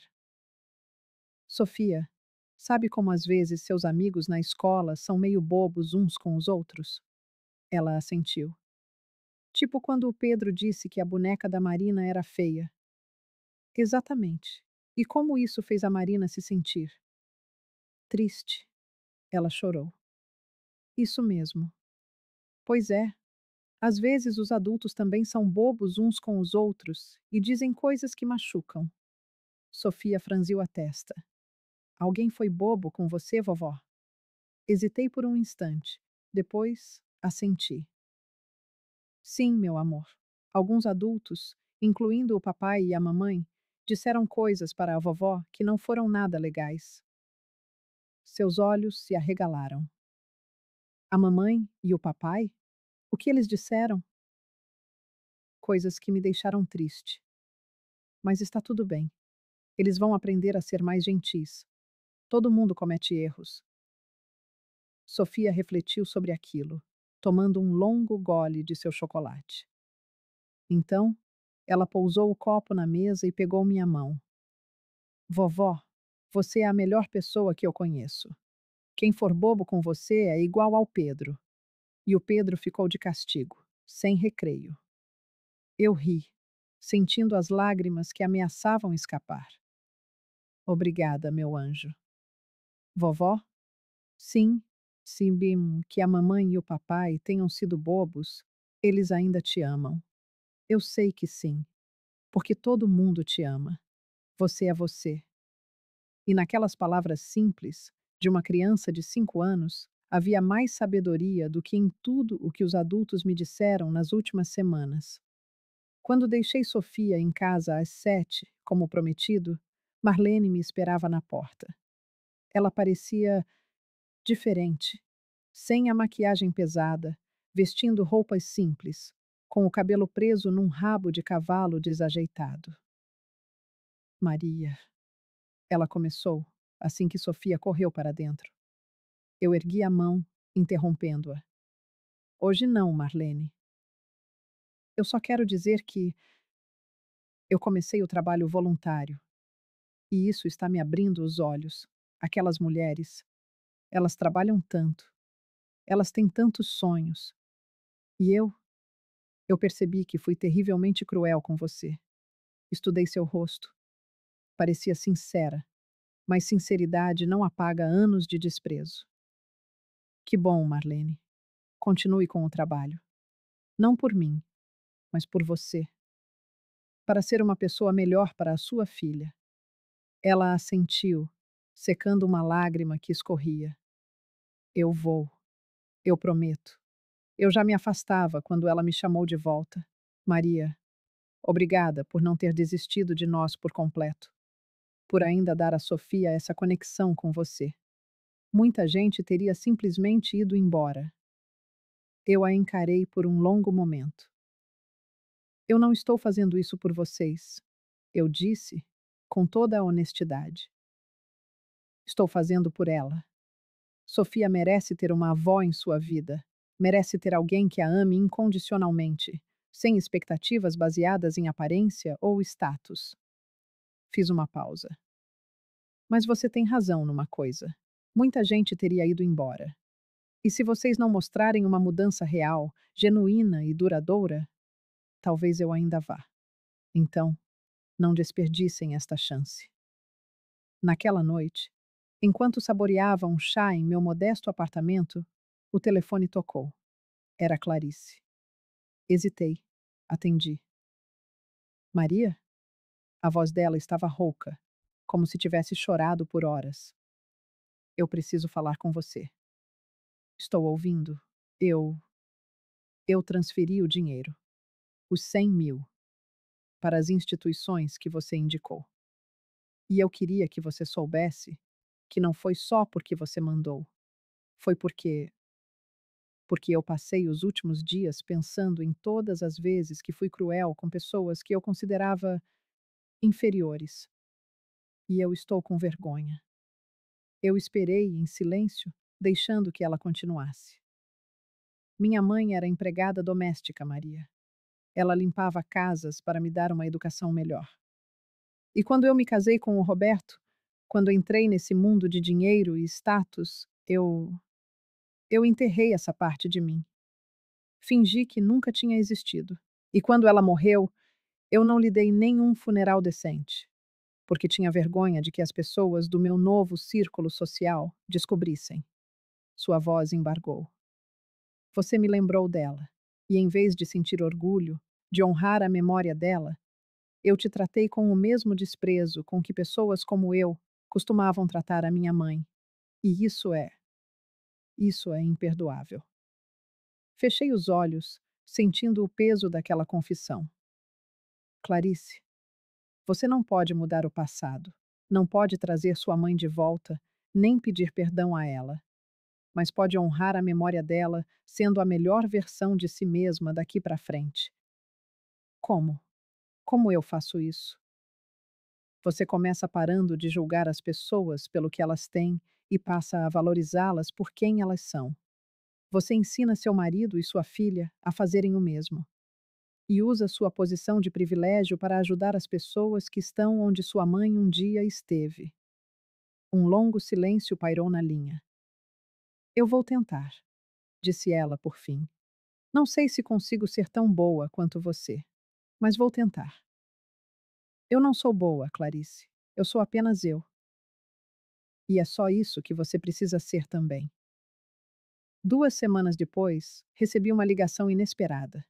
Sofia, sabe como às vezes seus amigos na escola são meio bobos uns com os outros? Ela assentiu. Tipo quando o Pedro disse que a boneca da Marina era feia. Exatamente. E como isso fez a Marina se sentir? Triste. Ela chorou. Isso mesmo. Pois é. Às vezes os adultos também são bobos uns com os outros e dizem coisas que machucam. Sofia franziu a testa. Alguém foi bobo com você, vovó? Hesitei por um instante. Depois, assenti. Sim, meu amor. Alguns adultos, incluindo o papai e a mamãe, disseram coisas para a vovó que não foram nada legais. Seus olhos se arregalaram. A mamãe e o papai? O que eles disseram? Coisas que me deixaram triste. Mas está tudo bem. Eles vão aprender a ser mais gentis. Todo mundo comete erros. Sofia refletiu sobre aquilo, tomando um longo gole de seu chocolate. Então, ela pousou o copo na mesa e pegou minha mão. Vovó, você é a melhor pessoa que eu conheço. Quem for bobo com você é igual ao Pedro. E o Pedro ficou de castigo, sem recreio. Eu ri, sentindo as lágrimas que ameaçavam escapar. Obrigada, meu anjo. Vovó? Sim, se bem que a mamãe e o papai tenham sido bobos, eles ainda te amam. Eu sei que sim, porque todo mundo te ama. Você é você. E naquelas palavras simples, de uma criança de 5 anos, havia mais sabedoria do que em tudo o que os adultos me disseram nas últimas semanas. Quando deixei Sofia em casa às 7, como prometido, Marlene me esperava na porta. Ela parecia diferente, sem a maquiagem pesada, vestindo roupas simples, com o cabelo preso num rabo de cavalo desajeitado. Maria, ela começou, assim que Sofia correu para dentro. Eu ergui a mão, interrompendo-a. Hoje não, Marlene. Eu só quero dizer que eu comecei o trabalho voluntário, e isso está me abrindo os olhos. Aquelas mulheres, elas trabalham tanto, elas têm tantos sonhos. E eu percebi que fui terrivelmente cruel com você. Estudei seu rosto. Parecia sincera, mas sinceridade não apaga anos de desprezo. Que bom, Marlene. Continue com o trabalho. Não por mim, mas por você. Para ser uma pessoa melhor para a sua filha. Ela assentiu, secando uma lágrima que escorria. Eu vou, eu prometo. Eu já me afastava quando ela me chamou de volta. Maria, obrigada por não ter desistido de nós por completo, por ainda dar a Sofia essa conexão com você. Muita gente teria simplesmente ido embora. Eu a encarei por um longo momento. Eu não estou fazendo isso por vocês, eu disse, com toda a honestidade. Estou fazendo por ela. Sofia merece ter uma avó em sua vida. Merece ter alguém que a ame incondicionalmente, sem expectativas baseadas em aparência ou status. Fiz uma pausa. Mas você tem razão numa coisa. Muita gente teria ido embora. E se vocês não mostrarem uma mudança real, genuína e duradoura, talvez eu ainda vá. Então, não desperdicem esta chance. Naquela noite, enquanto saboreava um chá em meu modesto apartamento, o telefone tocou. Era Clarice. Hesitei. Atendi. Maria? A voz dela estava rouca, como se tivesse chorado por horas. Eu preciso falar com você. Estou ouvindo. Eu. Eu transferi o dinheiro. Os 100.000. Para as instituições que você indicou. E eu queria que você soubesse que não foi só porque você mandou. Foi porque eu passei os últimos dias pensando em todas as vezes que fui cruel com pessoas que eu considerava inferiores. E eu estou com vergonha. Eu esperei em silêncio, deixando que ela continuasse. Minha mãe era empregada doméstica, Maria. Ela limpava casas para me dar uma educação melhor. E quando eu me casei com o Roberto, quando entrei nesse mundo de dinheiro e status, eu enterrei essa parte de mim. Fingi que nunca tinha existido. E quando ela morreu, eu não lhe dei nenhum funeral decente, porque tinha vergonha de que as pessoas do meu novo círculo social descobrissem. Sua voz embargou. Você me lembrou dela, e em vez de sentir orgulho, de honrar a memória dela, eu te tratei com o mesmo desprezo com que pessoas como eu costumavam tratar a minha mãe. E isso é imperdoável. Fechei os olhos, sentindo o peso daquela confissão. Clarice, você não pode mudar o passado, não pode trazer sua mãe de volta, nem pedir perdão a ela, mas pode honrar a memória dela, sendo a melhor versão de si mesma daqui para frente. Como? Como eu faço isso? Você começa parando de julgar as pessoas pelo que elas têm e passa a valorizá-las por quem elas são. Você ensina seu marido e sua filha a fazerem o mesmo. E usa sua posição de privilégio para ajudar as pessoas que estão onde sua mãe um dia esteve. Um longo silêncio pairou na linha. Eu vou tentar, disse ela por fim. Não sei se consigo ser tão boa quanto você, mas vou tentar. Eu não sou boa, Clarice. Eu sou apenas eu. E é só isso que você precisa ser também. 2 semanas depois, recebi uma ligação inesperada.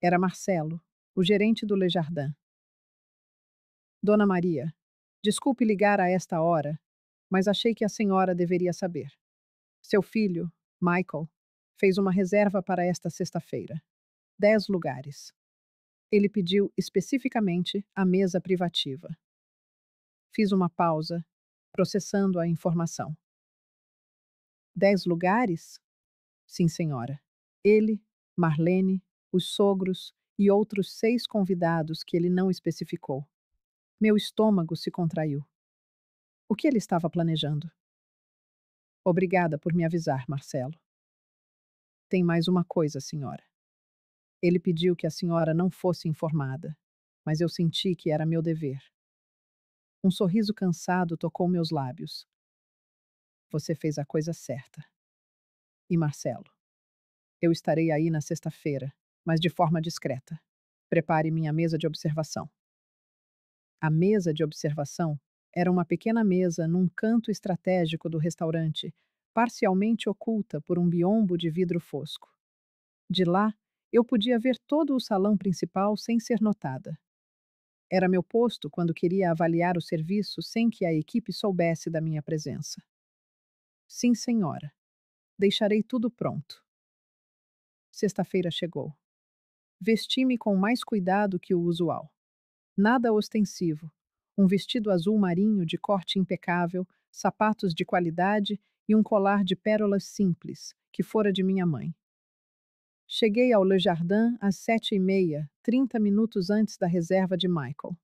Era Marcelo, o gerente do Le Jardin. Dona Maria, desculpe ligar a esta hora, mas achei que a senhora deveria saber. Seu filho, Michael, fez uma reserva para esta sexta-feira. 10 lugares. Ele pediu especificamente a mesa privativa. Fiz uma pausa, processando a informação. 10 lugares? Sim, senhora. Ele, Marlene, os sogros e outros 6 convidados que ele não especificou. Meu estômago se contraiu. O que ele estava planejando? Obrigada por me avisar, Marcelo. Tem mais uma coisa, senhora. Ele pediu que a senhora não fosse informada, mas eu senti que era meu dever. Um sorriso cansado tocou meus lábios. Você fez a coisa certa. E Marcelo, eu estarei aí na sexta-feira, mas de forma discreta. Prepare minha mesa de observação. A mesa de observação era uma pequena mesa num canto estratégico do restaurante, parcialmente oculta por um biombo de vidro fosco. De lá, eu podia ver todo o salão principal sem ser notada. Era meu posto quando queria avaliar o serviço sem que a equipe soubesse da minha presença. Sim, senhora. Deixarei tudo pronto. Sexta-feira chegou. Vesti-me com mais cuidado que o usual. Nada ostensivo. Um vestido azul marinho de corte impecável, sapatos de qualidade e um colar de pérolas simples, que fora de minha mãe. Cheguei ao Le Jardin às 7h30, 30 minutos antes da reserva de Michael.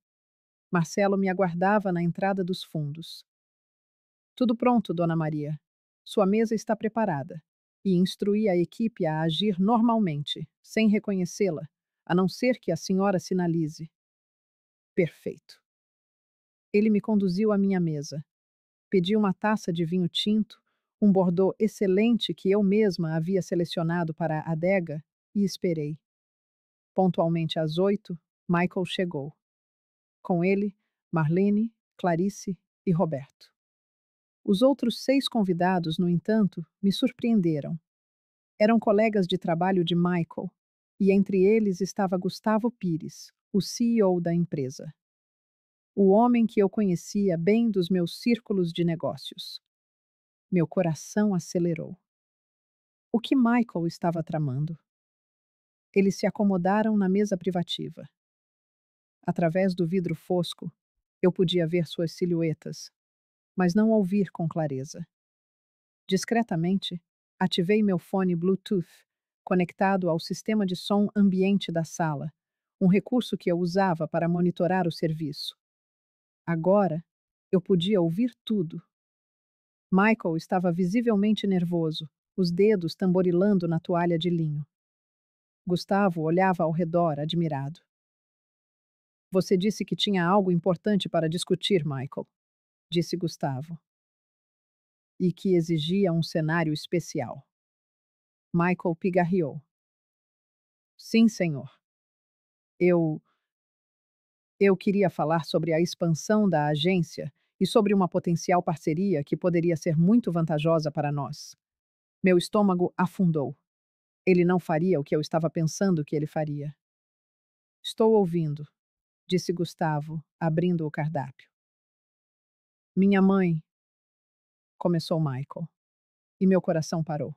Marcelo me aguardava na entrada dos fundos. Tudo pronto, Dona Maria. Sua mesa está preparada. E instruí a equipe a agir normalmente, sem reconhecê-la, a não ser que a senhora sinalize. Perfeito. Ele me conduziu à minha mesa. Pedi uma taça de vinho tinto, um Bordeaux excelente que eu mesma havia selecionado para a adega, e esperei. Pontualmente às 8, Michael chegou. Com ele, Marlene, Clarice e Roberto. Os outros 6 convidados, no entanto, me surpreenderam. Eram colegas de trabalho de Michael, e entre eles estava Gustavo Pires, o CEO da empresa. O homem que eu conhecia bem dos meus círculos de negócios. Meu coração acelerou. O que Michael estava tramando? Eles se acomodaram na mesa privativa. Através do vidro fosco, eu podia ver suas silhuetas, mas não ouvir com clareza. Discretamente, ativei meu fone Bluetooth, conectado ao sistema de som ambiente da sala, um recurso que eu usava para monitorar o serviço. Agora, eu podia ouvir tudo. Michael estava visivelmente nervoso, os dedos tamborilando na toalha de linho. Gustavo olhava ao redor, admirado. Você disse que tinha algo importante para discutir, Michael, disse Gustavo. E que exigia um cenário especial. Michael pigarreou. Sim, senhor. Eu. Eu queria falar sobre a expansão da agência e sobre uma potencial parceria que poderia ser muito vantajosa para nós. Meu estômago afundou. Ele não faria o que eu estava pensando que ele faria. Estou ouvindo, disse Gustavo, abrindo o cardápio. Minha mãe, começou Michael, e meu coração parou.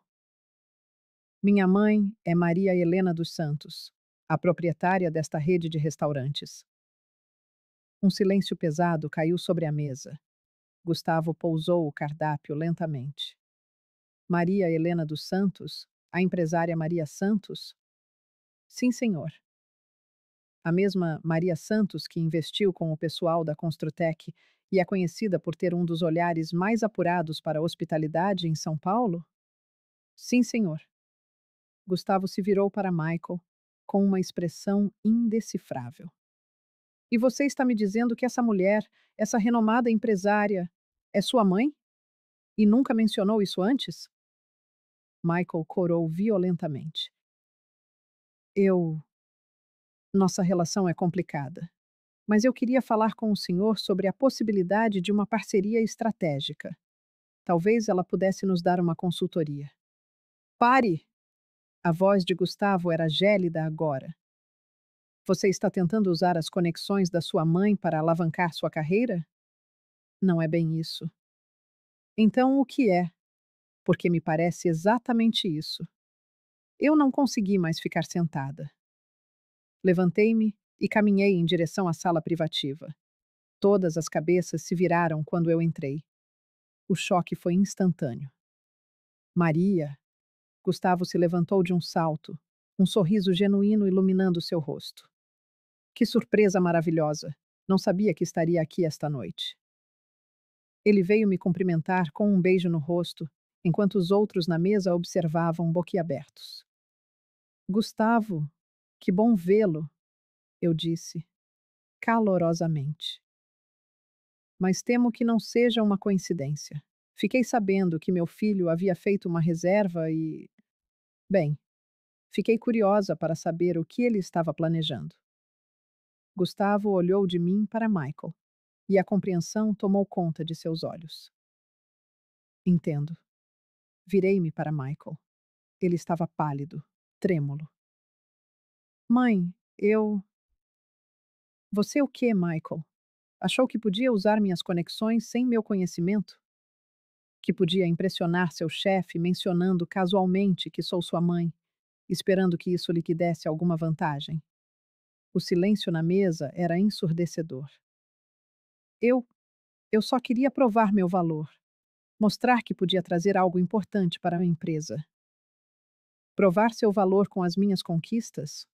Minha mãe é Maria Helena dos Santos, a proprietária desta rede de restaurantes. Um silêncio pesado caiu sobre a mesa. Gustavo pousou o cardápio lentamente. Maria Helena dos Santos? A empresária Maria Santos? Sim, senhor. A mesma Maria Santos que investiu com o pessoal da Construtec e é conhecida por ter um dos olhares mais apurados para a hospitalidade em São Paulo? Sim, senhor. Gustavo se virou para Michael com uma expressão indecifrável. E você está me dizendo que essa mulher, essa renomada empresária, é sua mãe? E nunca mencionou isso antes? Michael corou violentamente. Eu. Nossa relação é complicada. Mas eu queria falar com o senhor sobre a possibilidade de uma parceria estratégica. Talvez ela pudesse nos dar uma consultoria. Pare! A voz de Gustavo era gélida agora. Você está tentando usar as conexões da sua mãe para alavancar sua carreira? Não é bem isso. Então o que é? Porque me parece exatamente isso. Eu não consegui mais ficar sentada. Levantei-me e caminhei em direção à sala privativa. Todas as cabeças se viraram quando eu entrei. O choque foi instantâneo. Maria! Gustavo se levantou de um salto, um sorriso genuíno iluminando seu rosto. Que surpresa maravilhosa! Não sabia que estaria aqui esta noite. Ele veio me cumprimentar com um beijo no rosto, enquanto os outros na mesa observavam boquiabertos. Gustavo, que bom vê-lo, eu disse, calorosamente. Mas temo que não seja uma coincidência. Fiquei sabendo que meu filho havia feito uma reserva e. Bem, fiquei curiosa para saber o que ele estava planejando. Gustavo olhou de mim para Michael, e a compreensão tomou conta de seus olhos. Entendo. Virei-me para Michael. Ele estava pálido, trêmulo. Mãe, eu. Você o quê, Michael? Achou que podia usar minhas conexões sem meu conhecimento? Que podia impressionar seu chefe mencionando casualmente que sou sua mãe, esperando que isso lhe desse alguma vantagem? O silêncio na mesa era ensurdecedor. Eu, eu só queria provar meu valor, mostrar que podia trazer algo importante para a empresa. Provar seu valor com as minhas conquistas?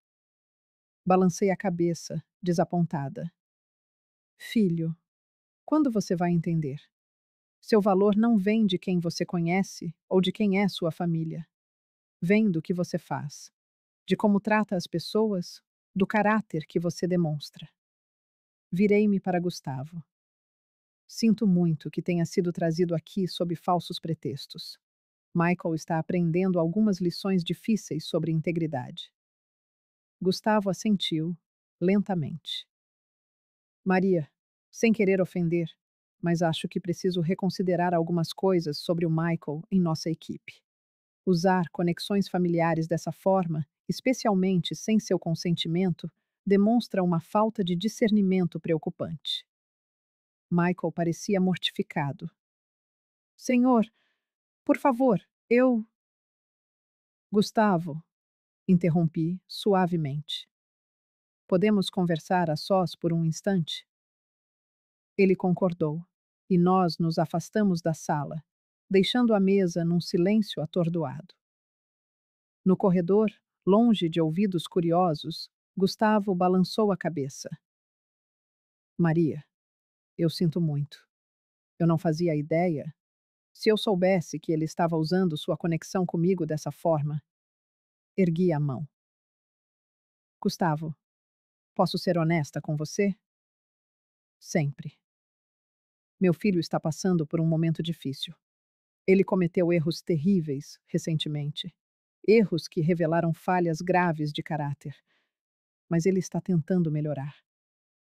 Balancei a cabeça, desapontada. Filho, quando você vai entender? Seu valor não vem de quem você conhece ou de quem é sua família. Vem do que você faz, de como trata as pessoas, do caráter que você demonstra. Virei-me para Gustavo. Sinto muito que tenha sido trazido aqui sob falsos pretextos. Michael está aprendendo algumas lições difíceis sobre integridade. Gustavo assentiu, lentamente. Maria, sem querer ofender, mas acho que preciso reconsiderar algumas coisas sobre o Michael em nossa equipe. Usar conexões familiares dessa forma, especialmente sem seu consentimento, demonstra uma falta de discernimento preocupante. Michael parecia mortificado. Senhor, por favor, eu. Gustavo, interrompi suavemente. Podemos conversar a sós por um instante? Ele concordou, e nós nos afastamos da sala, deixando a mesa num silêncio atordoado. No corredor, longe de ouvidos curiosos, Gustavo balançou a cabeça. Maria, eu sinto muito. Eu não fazia ideia. Se eu soubesse que ele estava usando sua conexão comigo dessa forma, ergui a mão. Gustavo, posso ser honesta com você? Sempre. Meu filho está passando por um momento difícil. Ele cometeu erros terríveis recentemente. Erros que revelaram falhas graves de caráter. Mas ele está tentando melhorar.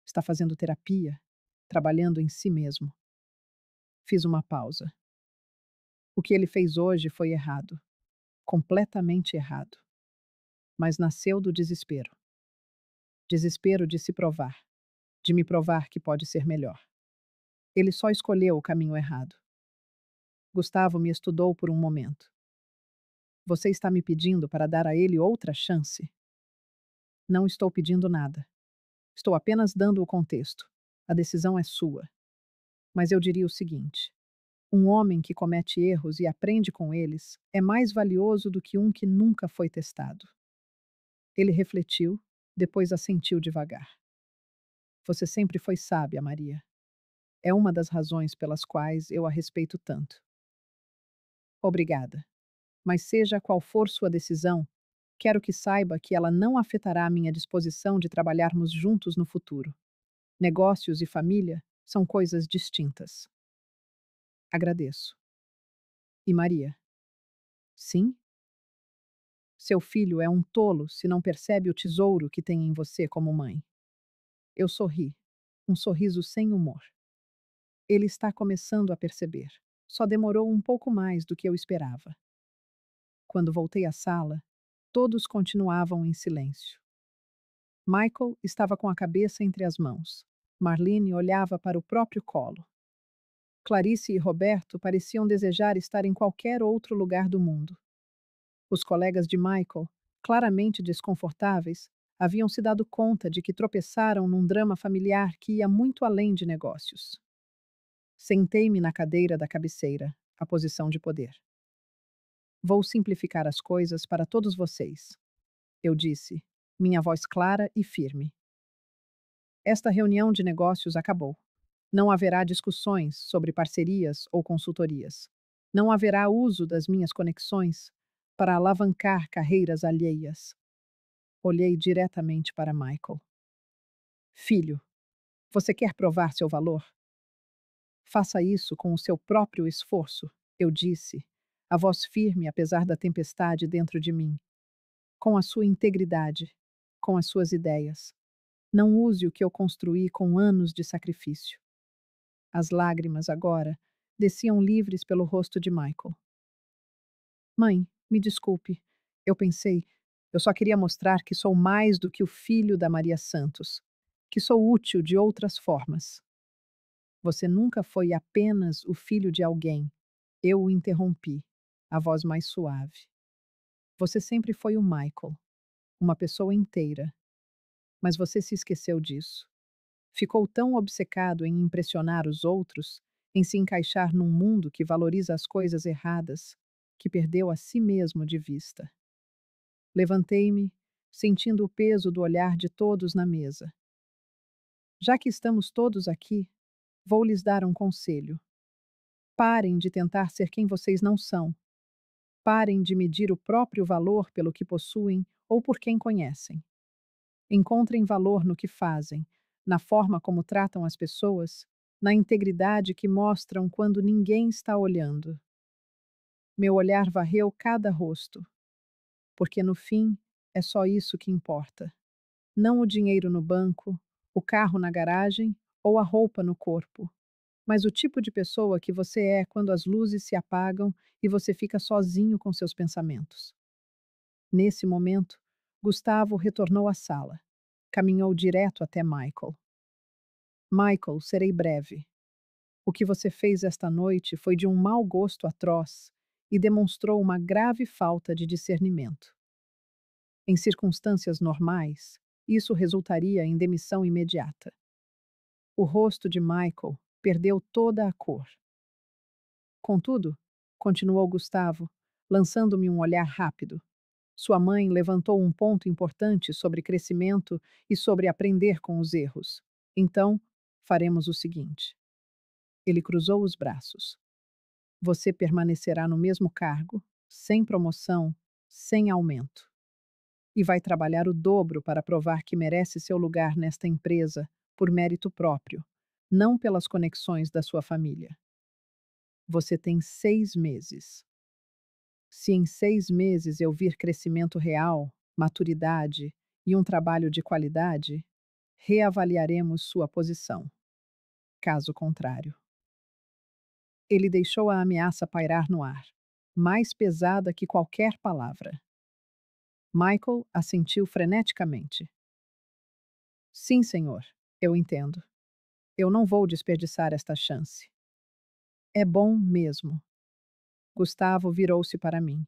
Está fazendo terapia, trabalhando em si mesmo. Fiz uma pausa. O que ele fez hoje foi errado. Completamente errado. Mas nasceu do desespero. Desespero de se provar. De me provar que pode ser melhor. Ele só escolheu o caminho errado. Gustavo me estudou por um momento. Você está me pedindo para dar a ele outra chance? Não estou pedindo nada. Estou apenas dando o contexto. A decisão é sua. Mas eu diria o seguinte: um homem que comete erros e aprende com eles é mais valioso do que um que nunca foi testado. Ele refletiu, depois assentiu devagar. Você sempre foi sábia, Maria. É uma das razões pelas quais eu a respeito tanto. Obrigada. Mas seja qual for sua decisão, quero que saiba que ela não afetará a minha disposição de trabalharmos juntos no futuro. Negócios e família são coisas distintas. Agradeço. E Maria? Sim? Seu filho é um tolo se não percebe o tesouro que tem em você como mãe. Eu sorri, um sorriso sem humor. Ele está começando a perceber. Só demorou um pouco mais do que eu esperava. Quando voltei à sala, todos continuavam em silêncio. Michael estava com a cabeça entre as mãos. Marlene olhava para o próprio colo. Clarice e Roberto pareciam desejar estar em qualquer outro lugar do mundo. Os colegas de Michael, claramente desconfortáveis, haviam se dado conta de que tropeçaram num drama familiar que ia muito além de negócios. Sentei-me na cadeira da cabeceira, a posição de poder. Vou simplificar as coisas para todos vocês, eu disse, minha voz clara e firme. Esta reunião de negócios acabou. Não haverá discussões sobre parcerias ou consultorias. Não haverá uso das minhas conexões para alavancar carreiras alheias. Olhei diretamente para Michael. Filho, você quer provar seu valor? Faça isso com o seu próprio esforço, eu disse, a voz firme apesar da tempestade dentro de mim. Com a sua integridade, com as suas ideias. Não use o que eu construí com anos de sacrifício. As lágrimas, agora, desciam livres pelo rosto de Michael. Mãe, me desculpe. Eu pensei, eu só queria mostrar que sou mais do que o filho da Maria Santos. que sou útil de outras formas. Você nunca foi apenas o filho de alguém. Eu o interrompi, a voz mais suave. Você sempre foi o Michael, uma pessoa inteira, mas você se esqueceu disso. Ficou tão obcecado em impressionar os outros, em se encaixar num mundo que valoriza as coisas erradas, que perdeu a si mesmo de vista. Levantei-me, sentindo o peso do olhar de todos na mesa. Já que estamos todos aqui, vou lhes dar um conselho. Parem de tentar ser quem vocês não são. Parem de medir o próprio valor pelo que possuem ou por quem conhecem. Encontrem valor no que fazem, na forma como tratam as pessoas, na integridade que mostram quando ninguém está olhando. Meu olhar varreu cada rosto, porque no fim é só isso que importa. Não o dinheiro no banco, o carro na garagem ou a roupa no corpo, mas o tipo de pessoa que você é quando as luzes se apagam e você fica sozinho com seus pensamentos. Nesse momento, Gustavo retornou à sala. Caminhou direto até Michael. Michael, serei breve. O que você fez esta noite foi de um mau gosto atroz e demonstrou uma grave falta de discernimento. Em circunstâncias normais, isso resultaria em demissão imediata. O rosto de Michael perdeu toda a cor. Contudo, continuou Gustavo, lançando-me um olhar rápido. Sua mãe levantou um ponto importante sobre crescimento e sobre aprender com os erros. Então, faremos o seguinte. Ele cruzou os braços. Você permanecerá no mesmo cargo, sem promoção, sem aumento. E vai trabalhar o dobro para provar que merece seu lugar nesta empresa por mérito próprio, não pelas conexões da sua família. Você tem 6 meses. Se em 6 meses eu vir crescimento real, maturidade e um trabalho de qualidade, reavaliaremos sua posição. Caso contrário. Ele deixou a ameaça pairar no ar, mais pesada que qualquer palavra. Michael assentiu freneticamente. Sim, senhor, eu entendo. Eu não vou desperdiçar esta chance. É bom mesmo. Gustavo virou-se para mim.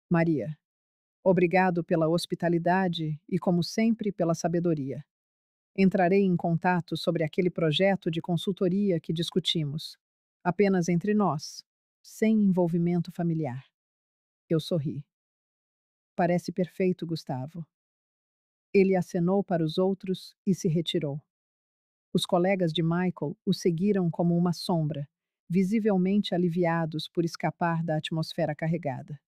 Maria, obrigado pela hospitalidade e, como sempre, pela sabedoria. Entrarei em contato sobre aquele projeto de consultoria que discutimos, apenas entre nós, sem envolvimento familiar. Eu sorri. Parece perfeito, Gustavo. Ele acenou para os outros e se retirou. Os colegas de Michael o seguiram como uma sombra, visivelmente aliviados por escapar da atmosfera carregada.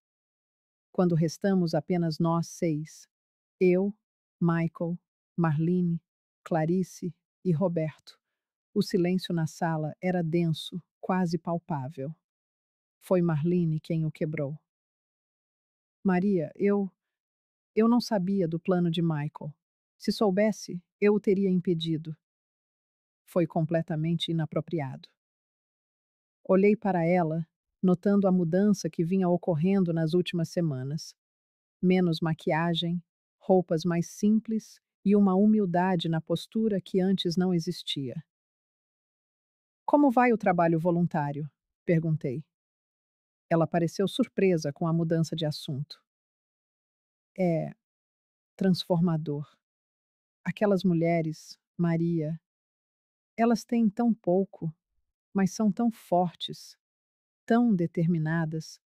Quando restamos apenas nós 6, eu, Michael, Marlene, Clarice e Roberto, o silêncio na sala era denso, quase palpável. Foi Marlene quem o quebrou. Maria, eu não sabia do plano de Michael. Se soubesse, eu o teria impedido. Foi completamente inapropriado. Olhei para ela, notando a mudança que vinha ocorrendo nas últimas semanas. Menos maquiagem, roupas mais simples e uma humildade na postura que antes não existia. Como vai o trabalho voluntário? Perguntei. Ela pareceu surpresa com a mudança de assunto. É transformador. Aquelas mulheres, Maria, elas têm tão pouco, mas são tão fortes, tão determinadas.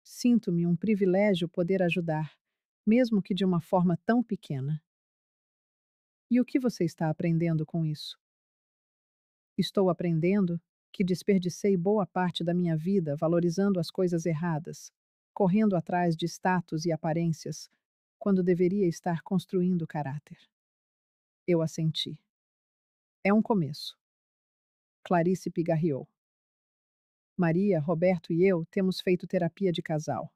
Sinto-me um privilégio poder ajudar, mesmo que de uma forma tão pequena. E o que você está aprendendo com isso? Estou aprendendo que desperdicei boa parte da minha vida valorizando as coisas erradas, correndo atrás de status e aparências, quando deveria estar construindo caráter. Eu assenti. É um começo. Clarice pigarreou. Maria, Roberto e eu temos feito terapia de casal.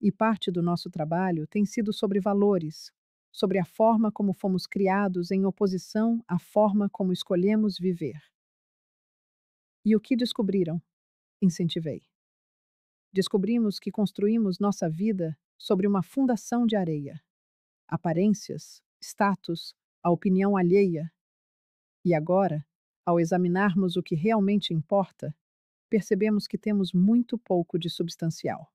E parte do nosso trabalho tem sido sobre valores, sobre a forma como fomos criados em oposição à forma como escolhemos viver. E o que descobriram? Incentivei. Descobrimos que construímos nossa vida sobre uma fundação de areia. Aparências, status, a opinião alheia. E agora, ao examinarmos o que realmente importa, percebemos que temos muito pouco de substancial.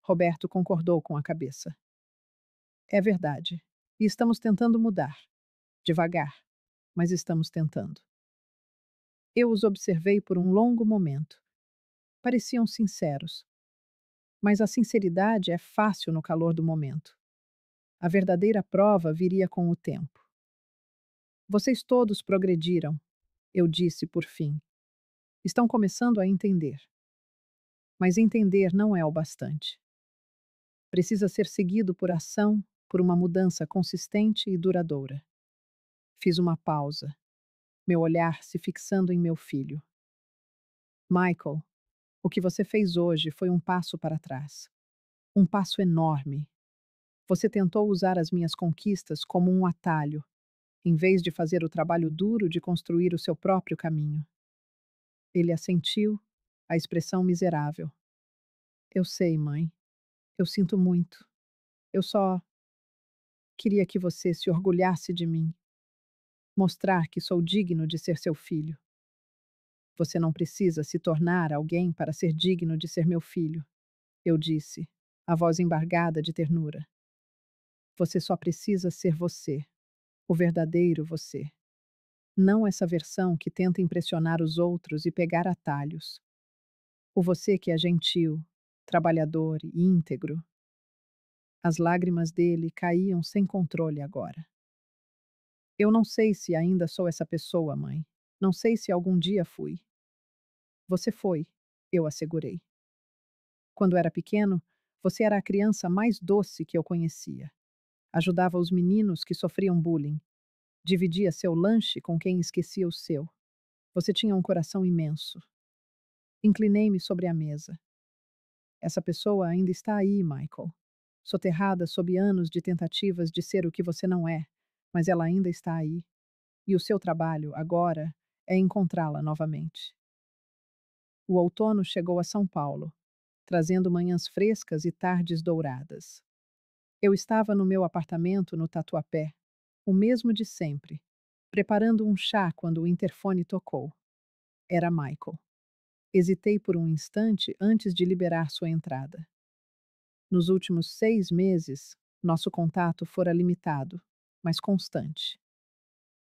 Roberto concordou com a cabeça. É verdade. E estamos tentando mudar. Devagar, mas estamos tentando. Eu os observei por um longo momento. Pareciam sinceros. Mas a sinceridade é fácil no calor do momento. A verdadeira prova viria com o tempo. Vocês todos progrediram, eu disse por fim. Estão começando a entender. Mas entender não é o bastante. Precisa ser seguido por ação, por uma mudança consistente e duradoura. Fiz uma pausa, meu olhar se fixando em meu filho. Michael, o que você fez hoje foi um passo para trás. Um passo enorme. Você tentou usar as minhas conquistas como um atalho, em vez de fazer o trabalho duro de construir o seu próprio caminho. Ele assentiu, a expressão miserável. Eu sei, mãe. Eu sinto muito. Eu só queria que você se orgulhasse de mim. Mostrar que sou digno de ser seu filho. Você não precisa se tornar alguém para ser digno de ser meu filho, eu disse, a voz embargada de ternura. Você só precisa ser você, o verdadeiro você. Não essa versão que tenta impressionar os outros e pegar atalhos. O você que é gentil, trabalhador e íntegro. As lágrimas dele caíam sem controle agora. Eu não sei se ainda sou essa pessoa, mãe. Não sei se algum dia fui. Você foi, eu assegurei. Quando era pequeno, você era a criança mais doce que eu conhecia. Ajudava os meninos que sofriam bullying. Dividia seu lanche com quem esquecia o seu. Você tinha um coração imenso. Inclinei-me sobre a mesa. Essa pessoa ainda está aí, Michael. Soterrada sob anos de tentativas de ser o que você não é, mas ela ainda está aí. E o seu trabalho, agora, é encontrá-la novamente. O outono chegou a São Paulo, trazendo manhãs frescas e tardes douradas. Eu estava no meu apartamento no Tatuapé, o mesmo de sempre, preparando um chá quando o interfone tocou. Era Michael. Hesitei por um instante antes de liberar sua entrada. Nos últimos 6 meses, nosso contato fora limitado, mas constante.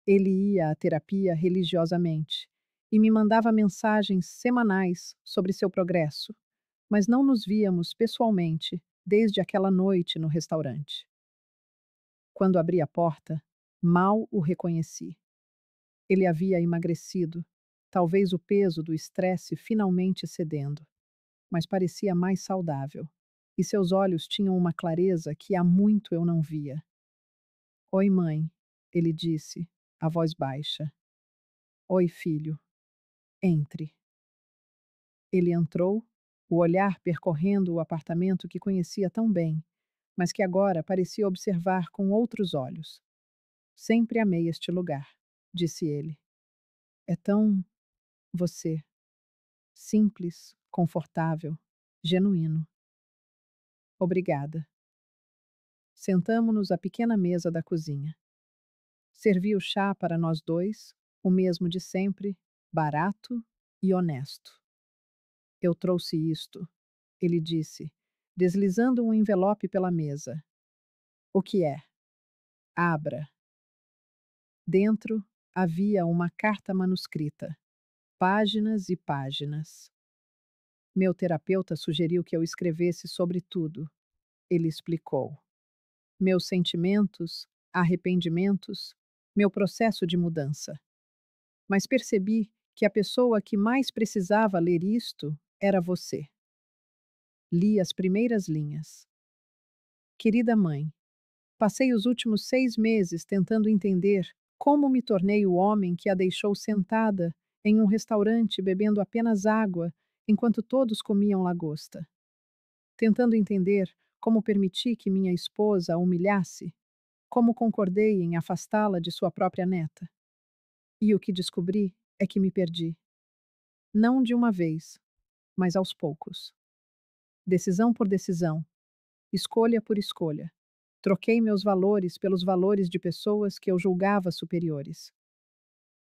Ele ia à terapia religiosamente e me mandava mensagens semanais sobre seu progresso, mas não nos víamos pessoalmente desde aquela noite no restaurante. Quando abri a porta, mal o reconheci. Ele havia emagrecido, talvez o peso do estresse finalmente cedendo, mas parecia mais saudável, e seus olhos tinham uma clareza que há muito eu não via. Oi, mãe, ele disse, a voz baixa. Oi, filho. Entre. Ele entrou, o olhar percorrendo o apartamento que conhecia tão bem, mas que agora parecia observar com outros olhos. Sempre amei este lugar, disse ele. É tão você. Simples, confortável, genuíno. Obrigada. Sentamo-nos à pequena mesa da cozinha. Servi o chá para nós dois, o mesmo de sempre, barato e honesto. Eu trouxe isto, ele disse, deslizando um envelope pela mesa. O que é? Abra. Dentro havia uma carta manuscrita, páginas e páginas. Meu terapeuta sugeriu que eu escrevesse sobre tudo. Ele explicou. Meus sentimentos, arrependimentos, meu processo de mudança. Mas percebi que a pessoa que mais precisava ler isto era você. Li as primeiras linhas. Querida mãe, passei os últimos 6 meses tentando entender como me tornei o homem que a deixou sentada em um restaurante bebendo apenas água enquanto todos comiam lagosta. Tentando entender como permiti que minha esposa a humilhasse, como concordei em afastá-la de sua própria neta. E o que descobri é que me perdi. Não de uma vez, mas aos poucos. Decisão por decisão, escolha por escolha. Troquei meus valores pelos valores de pessoas que eu julgava superiores.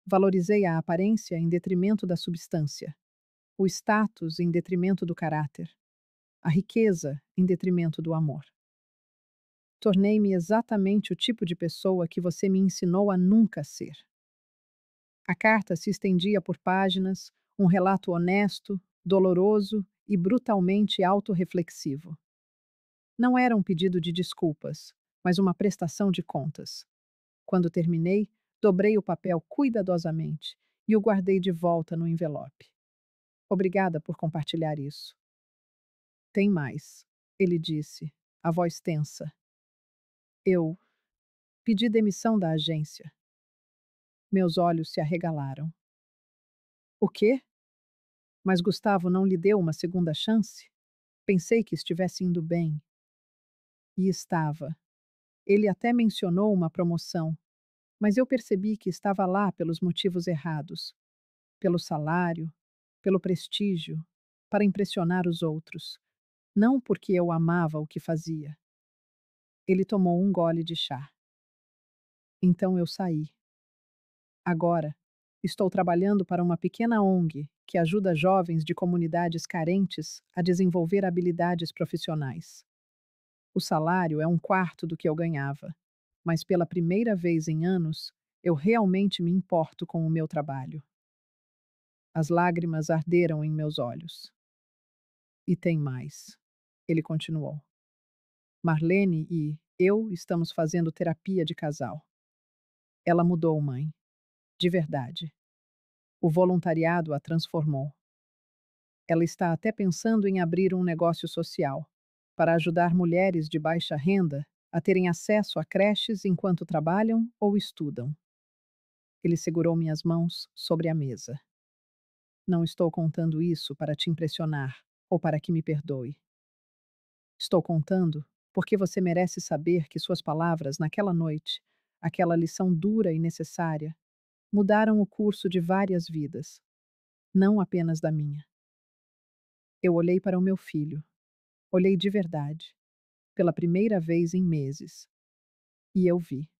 Valorizei a aparência em detrimento da substância, o status em detrimento do caráter, a riqueza em detrimento do amor. Tornei-me exatamente o tipo de pessoa que você me ensinou a nunca ser. A carta se estendia por páginas, um relato honesto, doloroso e brutalmente autorreflexivo. Não era um pedido de desculpas, mas uma prestação de contas. Quando terminei, dobrei o papel cuidadosamente e o guardei de volta no envelope. Obrigada por compartilhar isso. Tem mais, ele disse, a voz tensa. Eu pedi demissão da agência. Meus olhos se arregalaram. O quê? Mas Gustavo não lhe deu uma segunda chance? Pensei que estivesse indo bem. E estava. Ele até mencionou uma promoção, mas eu percebi que estava lá pelos motivos errados. Pelo salário, pelo prestígio, para impressionar os outros. Não porque eu amava o que fazia. Ele tomou um gole de chá. Então eu saí. Agora, estou trabalhando para uma pequena ONG que ajuda jovens de comunidades carentes a desenvolver habilidades profissionais. O salário é um quarto do que eu ganhava, mas pela primeira vez em anos, eu realmente me importo com o meu trabalho. As lágrimas arderam em meus olhos. E tem mais. Ele continuou. Marlene e eu estamos fazendo terapia de casal. Ela mudou, mãe. De verdade. O voluntariado a transformou. Ela está até pensando em abrir um negócio social para ajudar mulheres de baixa renda a terem acesso a creches enquanto trabalham ou estudam. Ele segurou minhas mãos sobre a mesa. Não estou contando isso para te impressionar ou para que me perdoe. Estou contando porque você merece saber que suas palavras naquela noite, aquela lição dura e necessária, mudaram o curso de várias vidas, não apenas da minha. Eu olhei para o meu filho. Olhei de verdade, pela primeira vez em meses. E eu vi.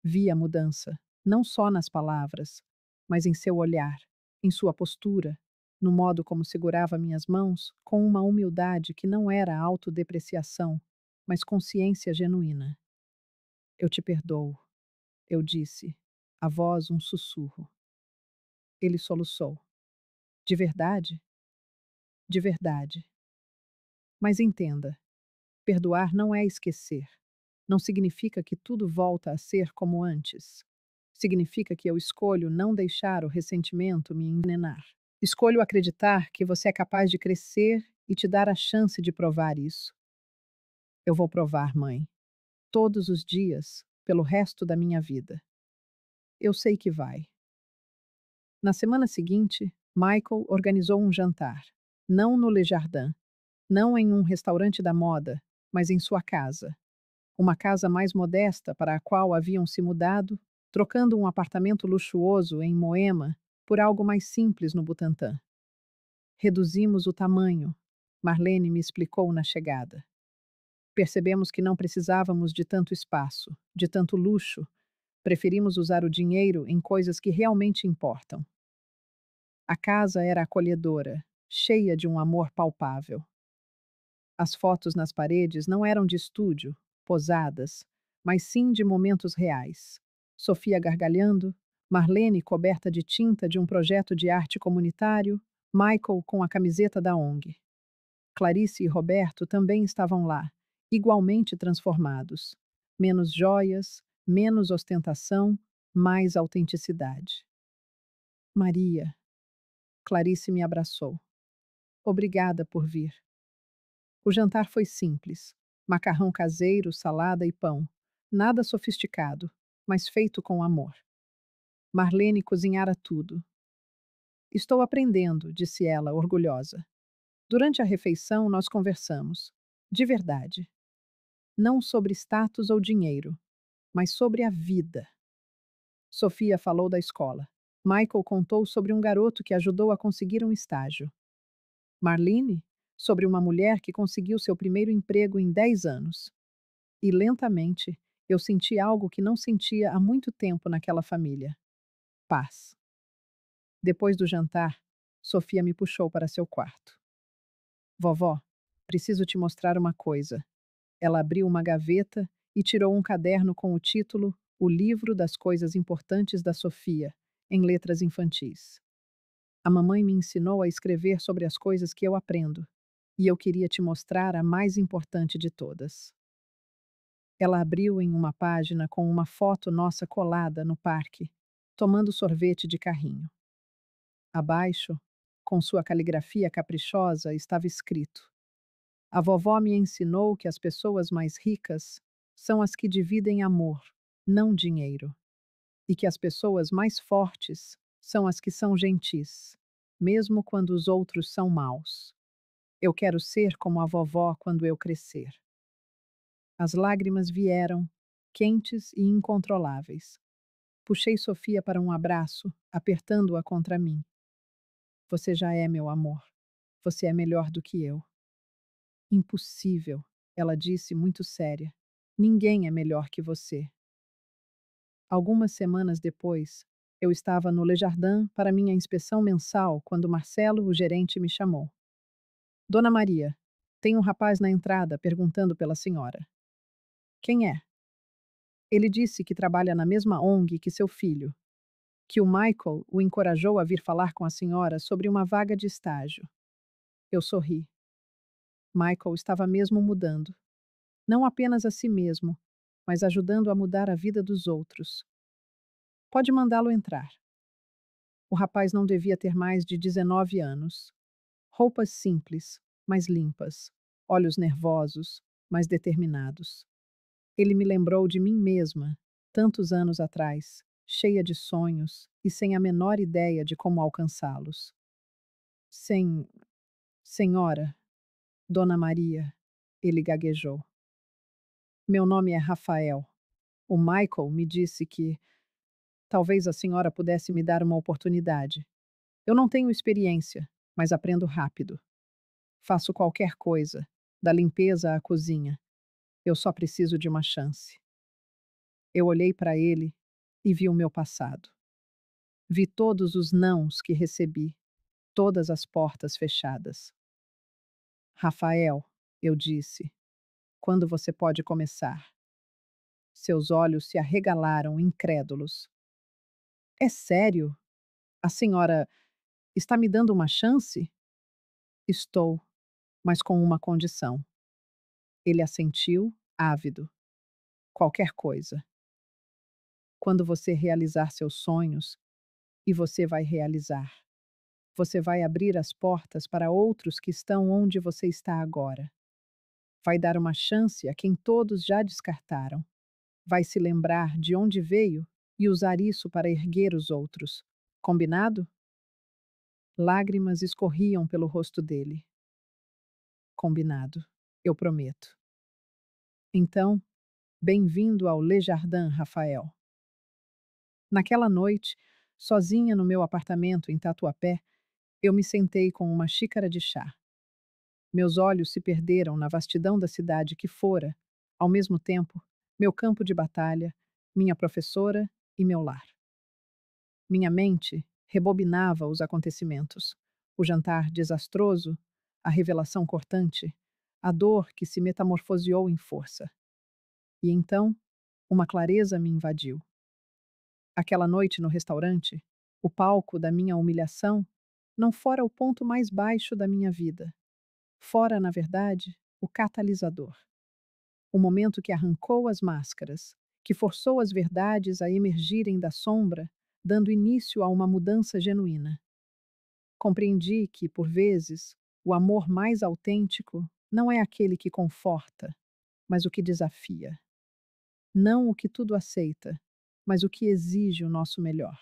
Vi a mudança, não só nas palavras, mas em seu olhar, em sua postura, no modo como segurava minhas mãos, com uma humildade que não era autodepreciação, mas consciência genuína. Eu te perdoo, eu disse, a voz um sussurro. Ele soluçou. De verdade? De verdade. Mas entenda, perdoar não é esquecer. Não significa que tudo volta a ser como antes. Significa que eu escolho não deixar o ressentimento me envenenar. Escolho acreditar que você é capaz de crescer e te dar a chance de provar isso. Eu vou provar, mãe. Todos os dias, pelo resto da minha vida. Eu sei que vai. Na semana seguinte, Michael organizou um jantar. Não no Le Jardin, não em um restaurante da moda, mas em sua casa. Uma casa mais modesta para a qual haviam se mudado, trocando um apartamento luxuoso em Moema por algo mais simples no Butantã. Reduzimos o tamanho, Marlene me explicou na chegada. Percebemos que não precisávamos de tanto espaço, de tanto luxo. Preferimos usar o dinheiro em coisas que realmente importam. A casa era acolhedora, cheia de um amor palpável. As fotos nas paredes não eram de estúdio, posadas, mas sim de momentos reais. Sofia gargalhando, Marlene coberta de tinta de um projeto de arte comunitário, Michael com a camiseta da ONG. Clarice e Roberto também estavam lá, igualmente transformados. Menos joias, menos ostentação, mais autenticidade. Maria. Clarice me abraçou. Obrigada por vir. O jantar foi simples: macarrão caseiro, salada e pão. Nada sofisticado, mas feito com amor. Marlene cozinhara tudo. Estou aprendendo, disse ela, orgulhosa. Durante a refeição, nós conversamos. De verdade. Não sobre status ou dinheiro, mas sobre a vida. Sofia falou da escola. Michael contou sobre um garoto que ajudou a conseguir um estágio. Marlene, sobre uma mulher que conseguiu seu primeiro emprego em 10 anos. e lentamente eu senti algo que não sentia há muito tempo naquela família: paz. Depois do jantar, Sofia me puxou para seu quarto. Vovó, preciso te mostrar uma coisa. Ela abriu uma gaveta e tirou um caderno com o título O Livro das Coisas Importantes da Sofia, em letras infantis. A mamãe me ensinou a escrever sobre as coisas que eu aprendo, e eu queria te mostrar a mais importante de todas. Ela abriu em uma página com uma foto nossa colada no parque, tomando sorvete de carrinho. Abaixo, com sua caligrafia caprichosa, estava escrito: A vovó me ensinou que as pessoas mais ricas são as que dividem amor, não dinheiro, e que as pessoas mais fortes são as que são gentis, mesmo quando os outros são maus. Eu quero ser como a vovó quando eu crescer. As lágrimas vieram, quentes e incontroláveis. Puxei Sofia para um abraço, apertando-a contra mim. Você já é meu amor. Você é melhor do que eu. Impossível, ela disse muito séria. Ninguém é melhor que você. Algumas semanas depois, eu estava no Le Jardin para minha inspeção mensal quando Marcelo, o gerente, me chamou. Dona Maria, tem um rapaz na entrada perguntando pela senhora. Quem é? Ele disse que trabalha na mesma ONG que seu filho, que o Michael o encorajou a vir falar com a senhora sobre uma vaga de estágio. Eu sorri. Michael estava mesmo mudando. Não apenas a si mesmo, mas ajudando a mudar a vida dos outros. Pode mandá-lo entrar. O rapaz não devia ter mais de 19 anos. Roupas simples, mas limpas. Olhos nervosos, mas determinados. Ele me lembrou de mim mesma, tantos anos atrás, cheia de sonhos e sem a menor ideia de como alcançá-los. Sem. Senhora, Dona Maria, ele gaguejou. Meu nome é Rafael. O Michael me disse que talvez a senhora pudesse me dar uma oportunidade. Eu não tenho experiência, mas aprendo rápido. Faço qualquer coisa, da limpeza à cozinha. Eu só preciso de uma chance. Eu olhei para ele e vi o meu passado. Vi todos os nãos que recebi, todas as portas fechadas. Rafael, eu disse, quando você pode começar? Seus olhos se arregalaram, incrédulos. É sério? A senhora está me dando uma chance? Estou, mas com uma condição. Ele assentiu, ávido. Qualquer coisa. Quando você realizar seus sonhos, e você vai realizar, você vai abrir as portas para outros que estão onde você está agora. Vai dar uma chance a quem todos já descartaram. Vai se lembrar de onde veio e usar isso para erguer os outros. Combinado? Lágrimas escorriam pelo rosto dele. Combinado. Eu prometo. Então, bem-vindo ao Le Jardin, Rafael. Naquela noite, sozinha no meu apartamento em Tatuapé, eu me sentei com uma xícara de chá. Meus olhos se perderam na vastidão da cidade que fora, ao mesmo tempo, meu campo de batalha, minha professora e meu lar. Minha mente rebobinava os acontecimentos: o jantar desastroso, a revelação cortante, a dor que se metamorfoseou em força. E então, uma clareza me invadiu. Aquela noite no restaurante, o palco da minha humilhação, não fora o ponto mais baixo da minha vida. Fora, na verdade, o catalisador. O momento que arrancou as máscaras, que forçou as verdades a emergirem da sombra, dando início a uma mudança genuína. Compreendi que, por vezes, o amor mais autêntico não é aquele que conforta, mas o que desafia. Não o que tudo aceita, mas o que exige o nosso melhor.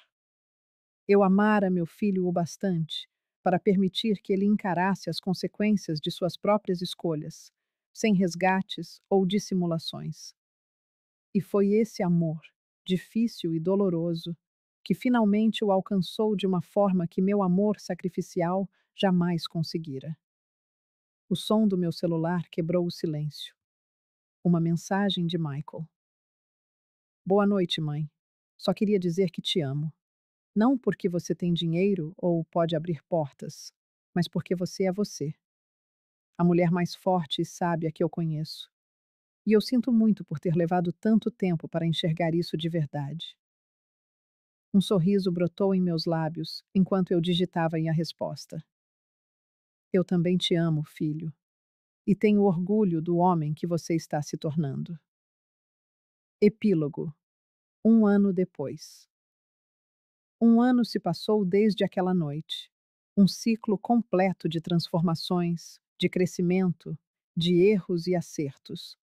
Eu amara meu filho o bastante para permitir que ele encarasse as consequências de suas próprias escolhas, sem resgates ou dissimulações. E foi esse amor, difícil e doloroso, que finalmente o alcançou de uma forma que meu amor sacrificial jamais conseguira. O som do meu celular quebrou o silêncio. Uma mensagem de Michael. Boa noite, mãe. Só queria dizer que te amo. Não porque você tem dinheiro ou pode abrir portas, mas porque você é você, a mulher mais forte e sábia que eu conheço. E eu sinto muito por ter levado tanto tempo para enxergar isso de verdade. Um sorriso brotou em meus lábios enquanto eu digitava em a resposta. Eu também te amo, filho, e tenho orgulho do homem que você está se tornando. Epílogo. Um ano depois. Um ano se passou desde aquela noite. Um ciclo completo de transformações, de crescimento, de erros e acertos.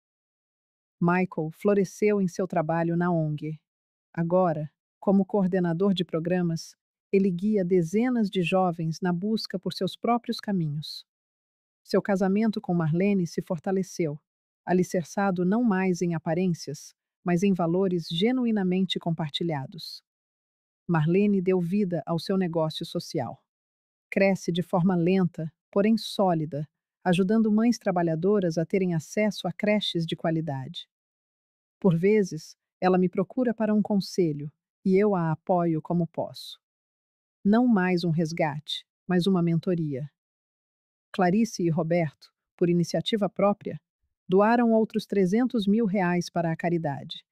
Michael floresceu em seu trabalho na ONG. Agora, como coordenador de programas, ele guia dezenas de jovens na busca por seus próprios caminhos. Seu casamento com Marlene se fortaleceu, alicerçado não mais em aparências, mas em valores genuinamente compartilhados. Marlene deu vida ao seu negócio social. Cresce de forma lenta, porém sólida, ajudando mães trabalhadoras a terem acesso a creches de qualidade. Por vezes, ela me procura para um conselho e eu a apoio como posso. Não mais um resgate, mas uma mentoria. Clarice e Roberto, por iniciativa própria, doaram outros R$ 300.000 para a caridade.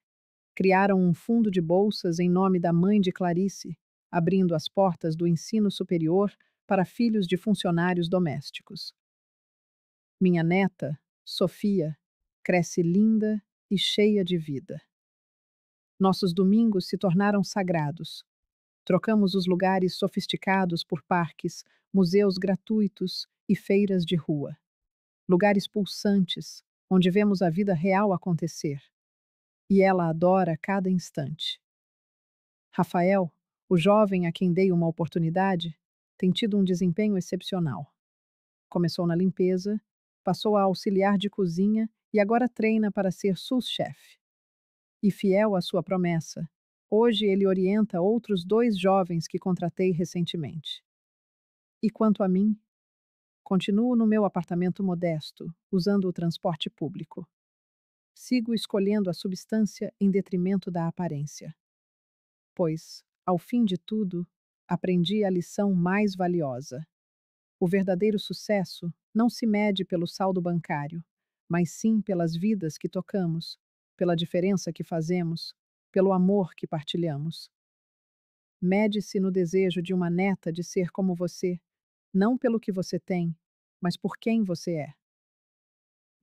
Criaram um fundo de bolsas em nome da mãe de Clarice, abrindo as portas do ensino superior para filhos de funcionários domésticos. Minha neta, Sofia, cresce linda e cheia de vida. Nossos domingos se tornaram sagrados. Trocamos os lugares sofisticados por parques, museus gratuitos e feiras de rua. Lugares pulsantes, onde vemos a vida real acontecer. E ela adora cada instante. Rafael, o jovem a quem dei uma oportunidade, tem tido um desempenho excepcional. Começou na limpeza, passou a auxiliar de cozinha e agora treina para ser sous-chefe. E fiel à sua promessa, hoje ele orienta outros 2 jovens que contratei recentemente. E quanto a mim, continuo no meu apartamento modesto, usando o transporte público. Sigo escolhendo a substância em detrimento da aparência. Pois, ao fim de tudo, aprendi a lição mais valiosa. O verdadeiro sucesso não se mede pelo saldo bancário, mas sim pelas vidas que tocamos, pela diferença que fazemos, pelo amor que partilhamos. Mede-se no desejo de uma neta de ser como você, não pelo que você tem, mas por quem você é.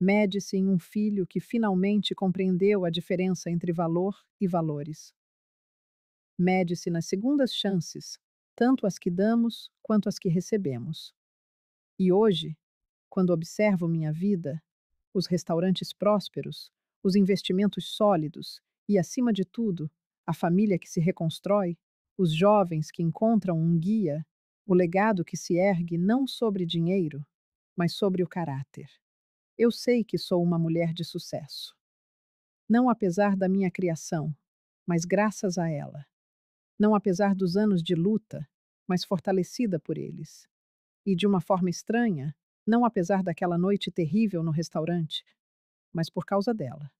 Mede-se em um filho que finalmente compreendeu a diferença entre valor e valores. Mede-se nas segundas chances, tanto as que damos quanto as que recebemos. E hoje, quando observo minha vida, os restaurantes prósperos, os investimentos sólidos e, acima de tudo, a família que se reconstrói, os jovens que encontram um guia, o legado que se ergue não sobre dinheiro, mas sobre o caráter. Eu sei que sou uma mulher de sucesso. Não apesar da minha criação, mas graças a ela. Não apesar dos anos de luta, mas fortalecida por eles. E de uma forma estranha, não apesar daquela noite terrível no restaurante, mas por causa dela.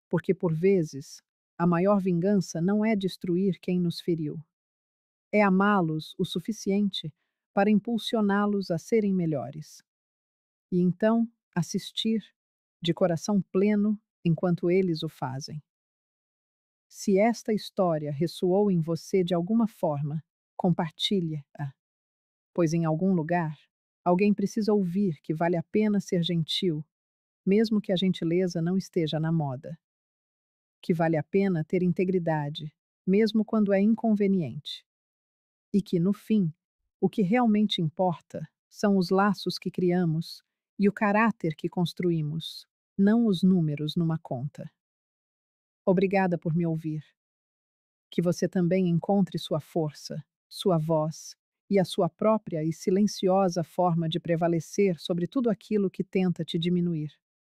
Porque, por vezes, a maior vingança não é destruir quem nos feriu, é amá-los o suficiente para impulsioná-los a serem melhores. E então, assistir, de coração pleno, enquanto eles o fazem. Se esta história ressoou em você de alguma forma, compartilhe-a, pois em algum lugar, alguém precisa ouvir que vale a pena ser gentil, mesmo que a gentileza não esteja na moda. Que vale a pena ter integridade, mesmo quando é inconveniente. E que, no fim, o que realmente importa são os laços que criamos e o caráter que construímos, não os números numa conta. Obrigada por me ouvir. Que você também encontre sua força, sua voz e a sua própria e silenciosa forma de prevalecer sobre tudo aquilo que tenta te diminuir.